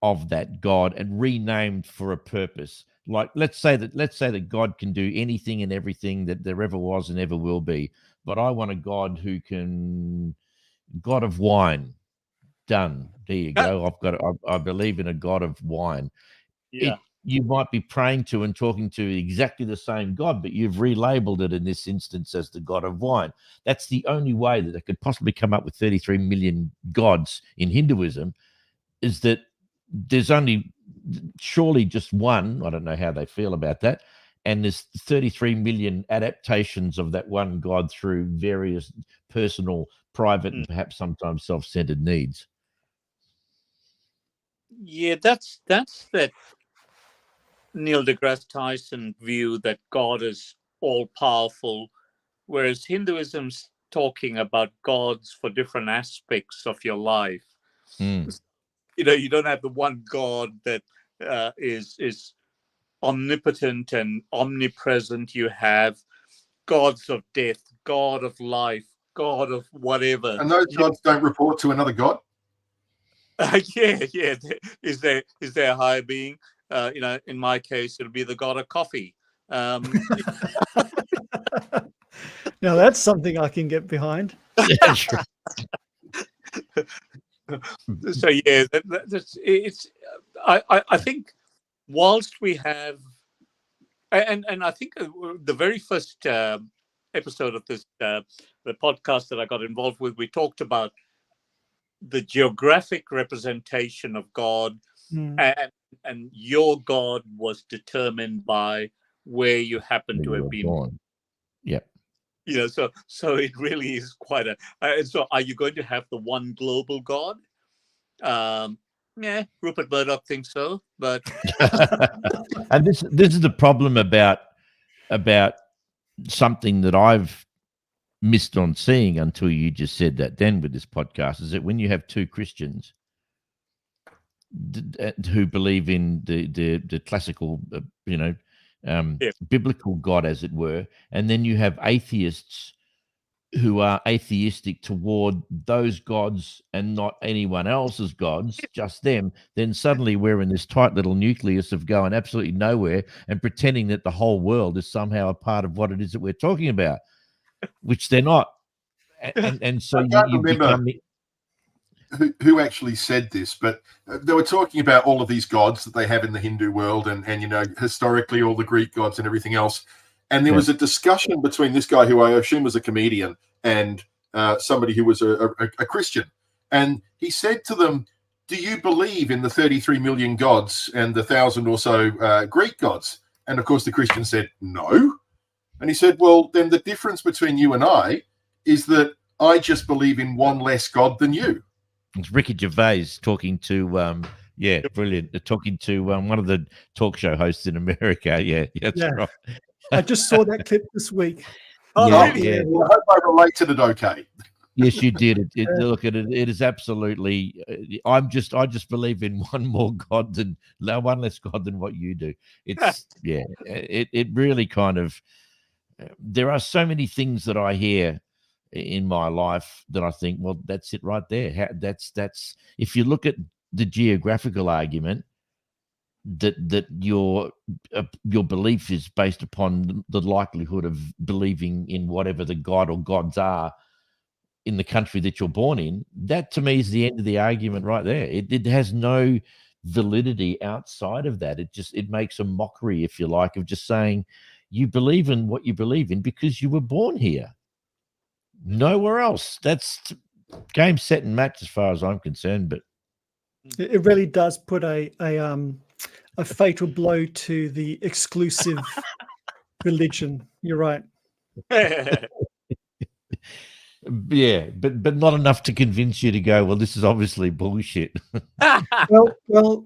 Speaker 3: of that God and renamed for a purpose. Like let's say that God can do anything and everything that there ever was and ever will be, but I want a God who can, God of wine. Done. There you go. I believe in a God of wine.
Speaker 4: Yeah.
Speaker 3: You might be praying to and talking to exactly the same God, but you've relabeled it in this instance as the God of wine. That's the only way that they could possibly come up with 33 million gods in Hinduism, is that there's only surely just one. I don't know how they feel about that. And there's 33 million adaptations of that one God through various personal, private, and perhaps sometimes self-centered needs.
Speaker 4: Yeah, that's that Neil deGrasse Tyson view that God is all-powerful, whereas Hinduism's talking about gods for different aspects of your life. You don't have the one God that is omnipotent and omnipresent. You have gods of death, God of life, God of whatever.
Speaker 6: And those gods don't report to another God?
Speaker 4: Yeah. Is there a higher being? In my case, it'll be the God of coffee.
Speaker 5: Now that's something I can get behind.
Speaker 4: So yeah, I think whilst we have, and I think the very first episode of this the podcast that I got involved with, we talked about the geographic representation of God, and your God was determined by where you happen to have been
Speaker 3: born. Yep.
Speaker 4: So it really is quite a. So, are you going to have the one global God? Yeah, Rupert Murdoch thinks so, but
Speaker 3: and this is the problem about something that I've missed on seeing until you just said that then with this podcast, is that when you have two Christians who believe in the classical, biblical God, as it were, and then you have atheists who are atheistic toward those gods and not anyone else's gods, just them, then suddenly we're in this tight little nucleus of going absolutely nowhere and pretending that the whole world is somehow a part of what it is that we're talking about, which they're not. And so you become...
Speaker 6: Who actually said this, but they were talking about all of these gods that they have in the Hindu world and historically all the Greek gods and everything else. And there was a discussion between this guy, who I assume was a comedian, and somebody who was a Christian. And he said to them, do you believe in the 33 million gods and the 1,000 or so Greek gods? And of course the Christian said, no. And he said, well, then the difference between you and I is that I just believe in one less God than you.
Speaker 3: It's Ricky Gervais talking to, brilliant. Talking to one of the talk show hosts in America. Yeah, that's right.
Speaker 5: I just saw that clip this week.
Speaker 4: Oh, really?
Speaker 6: Yeah. Well, I hope I related it okay.
Speaker 3: Yes, you did. Look at it. It is absolutely. I just believe in one less God than what you do. It's It really kind of. There are so many things that I hear in my life that I think, well, that's it right there. That's if you look at the geographical argument, that your belief is based upon the likelihood of believing in whatever the god or gods are in the country that you're born in, that to me is the end of the argument right there. It has no validity outside of that. It makes a mockery, if you like, of just saying you believe in what you believe in because you were born here, nowhere else. That's game, set, and match as far as I'm concerned. But
Speaker 5: it really does put a fatal blow to the exclusive religion. You're right.
Speaker 3: Yeah, but not enough to convince you to go, well, this is obviously bullshit.
Speaker 5: well,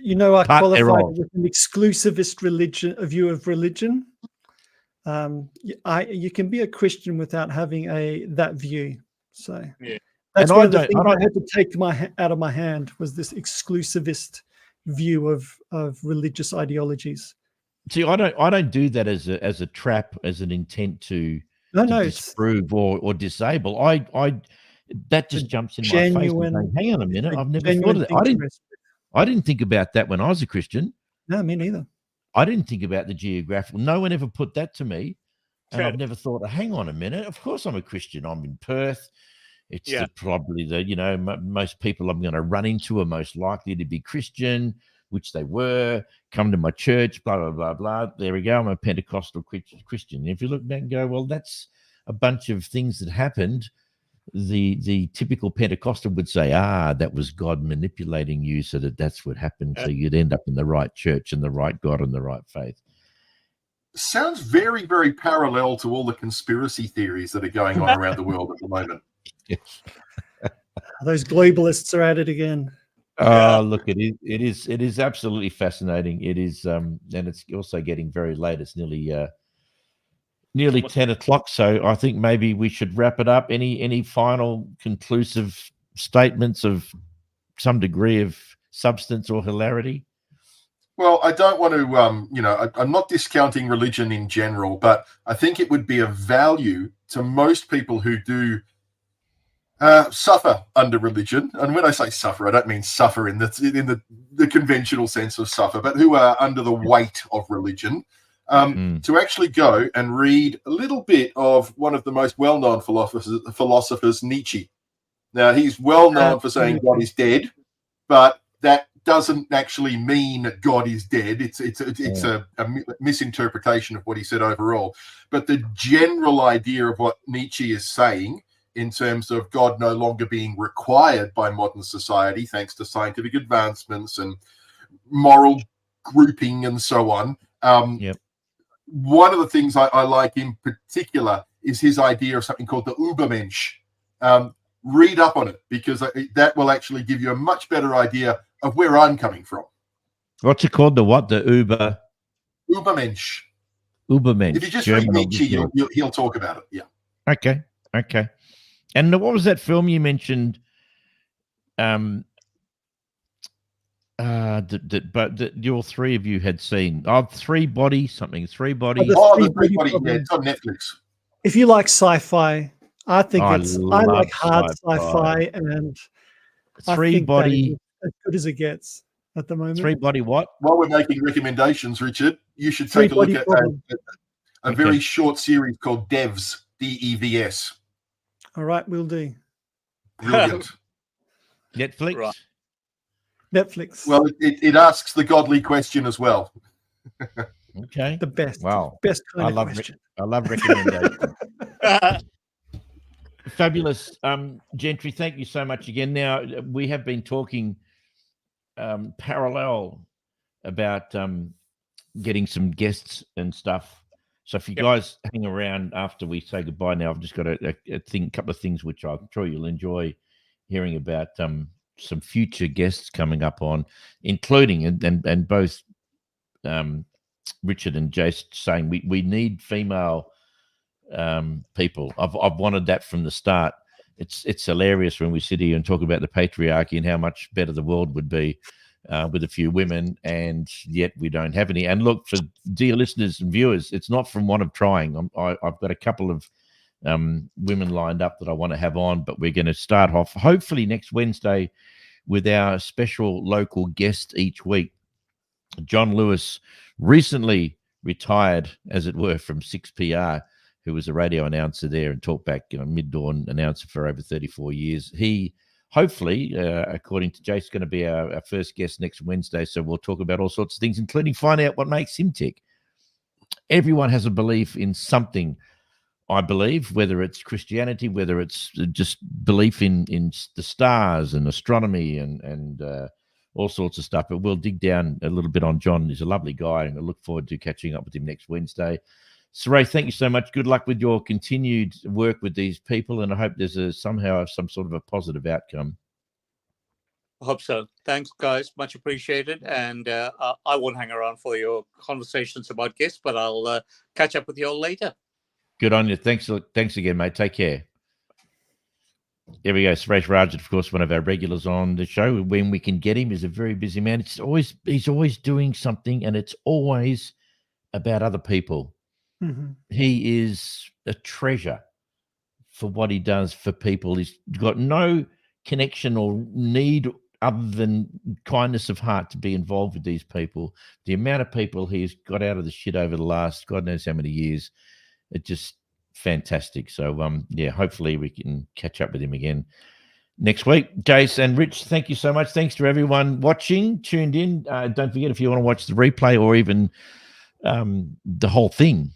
Speaker 5: I qualify
Speaker 3: thereof.
Speaker 5: with an exclusivist view of religion. You can be a Christian without having that view. So that's one of the things I had to take out of my hand, was this exclusivist view of religious ideologies.
Speaker 3: See, I don't do that as a trap, as an intent to disprove or disable. That just jumps in my face. Saying, hang on a minute, I've never thought of that. I didn't think about that when I was a Christian.
Speaker 5: No, me neither.
Speaker 3: I didn't think about the geographical. No one ever put that to me, and I've never thought, hang on a minute. Of course, I'm a Christian. I'm in Perth. It's probably most people I'm going to run into are most likely to be Christian, which they were. Come to my church, blah blah blah blah. There we go. I'm a Pentecostal Christian. And if you look back and go, well, that's a bunch of things that happened. The typical Pentecostal would say, that was God manipulating you so that's what happened. So you'd end up in the right church and the right God and the right faith.
Speaker 6: Sounds very, very parallel to all the conspiracy theories that are going on around the world at the moment.
Speaker 3: Yes.
Speaker 5: Those globalists are at it again.
Speaker 3: Look, it is absolutely fascinating. It is, and it's also getting very late. It's nearly 10 o'clock. So I think maybe we should wrap it up. Any final conclusive statements of some degree of substance or hilarity?
Speaker 6: Well, I don't want to, I'm not discounting religion in general, but I think it would be of value to most people who do suffer under religion. And when I say suffer, I don't mean suffer in the conventional sense of suffer, but who are under the weight of religion. To actually go and read a little bit of one of the most well-known philosophers, Nietzsche. Now, he's well known for saying God is dead, but that doesn't actually mean God is dead. It's a misinterpretation of what he said overall. But the general idea of what Nietzsche is saying in terms of God no longer being required by modern society, thanks to scientific advancements and moral grouping and so on. One of the things I like in particular is his idea of something called the Übermensch. Read up on it, because that will actually give you a much better idea of where I'm coming from.
Speaker 3: What's it called? The what? The
Speaker 6: Übermensch.
Speaker 3: Übermensch.
Speaker 6: If you just read Nietzsche, he'll talk about it. Yeah.
Speaker 3: Okay. And what was that film you mentioned? But your three of you had seen. Three Body something. Three Body.
Speaker 6: The Three Body. Yeah, it's on Netflix.
Speaker 5: If you like sci-fi, I think I like hard
Speaker 3: sci-fi.
Speaker 5: and
Speaker 3: Three Body.
Speaker 5: As good as it gets at the moment.
Speaker 3: Three Body what?
Speaker 6: While we're making recommendations, Richard, you should take a look at a very short series called Devs, D-E-V-S.
Speaker 5: All right, we'll do.
Speaker 6: Brilliant.
Speaker 3: Netflix?
Speaker 4: Right.
Speaker 5: Netflix.
Speaker 6: Well, it asks the godly question as well.
Speaker 3: Okay.
Speaker 5: The best.
Speaker 3: Wow.
Speaker 5: Best kind of question.
Speaker 3: I love recommendations. Fabulous. Gentry, thank you so much again. Now, we have been talking parallel about getting some guests and stuff. So if you guys hang around after we say goodbye now, I've just got a couple of things which I'm sure you'll enjoy hearing about, some future guests coming up on, including and both Richard and Jace saying we need female people. I've wanted that from the start. It's hilarious when we sit here and talk about the patriarchy and how much better the world would be with a few women, and yet we don't have any. And look, for dear listeners and viewers, it's not from want of trying. I've got a couple of women lined up that I want to have on, but we're going to start off hopefully next Wednesday with our special local guest each week. John Lewis recently retired, as it were, from 6PR, who was a radio announcer there and talkback, mid-dawn announcer for over 34 years. He, hopefully, according to Jace, is going to be our first guest next Wednesday. So we'll talk about all sorts of things, including find out what makes him tick. Everyone has a belief in something, I believe, whether it's Christianity, whether it's just belief in the stars and astronomy and all sorts of stuff. But we'll dig down a little bit on John. He's a lovely guy, and I look forward to catching up with him next Wednesday. Saray, thank you so much. Good luck with your continued work with these people, and I hope there's somehow some sort of a positive outcome.
Speaker 4: I hope so. Thanks, guys. Much appreciated. And I won't hang around for your conversations about guests, but I'll catch up with you all later.
Speaker 3: Good on you. Thanks again, mate. Take care. Here we go. Suresh Rajan, of course, one of our regulars on the show. When we can get him, he's a very busy man. He's always doing something, and it's always about other people.
Speaker 5: Mm-hmm.
Speaker 3: He is a treasure for what he does for people. He's got no connection or need other than kindness of heart to be involved with these people. The amount of people he's got out of the shit over the last God knows how many years, it's just fantastic. So, hopefully we can catch up with him again next week. Jace and Rich, thank you so much. Thanks to everyone watching, tuned in. Don't forget, if you want to watch the replay or even the whole thing,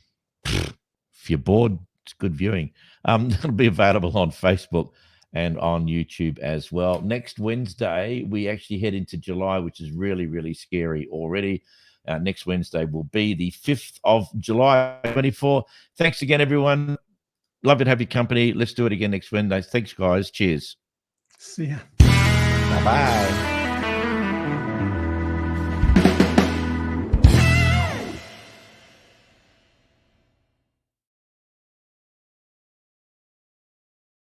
Speaker 3: if you're bored, it's good viewing. It'll be available on Facebook and on YouTube as well. Next Wednesday, we actually head into July, which is really, really scary already. Next Wednesday will be the 5th of July, 24. Thanks again, everyone. Love to have your company. Let's do it again next Wednesday. Thanks, guys. Cheers.
Speaker 5: See ya.
Speaker 3: Bye-bye.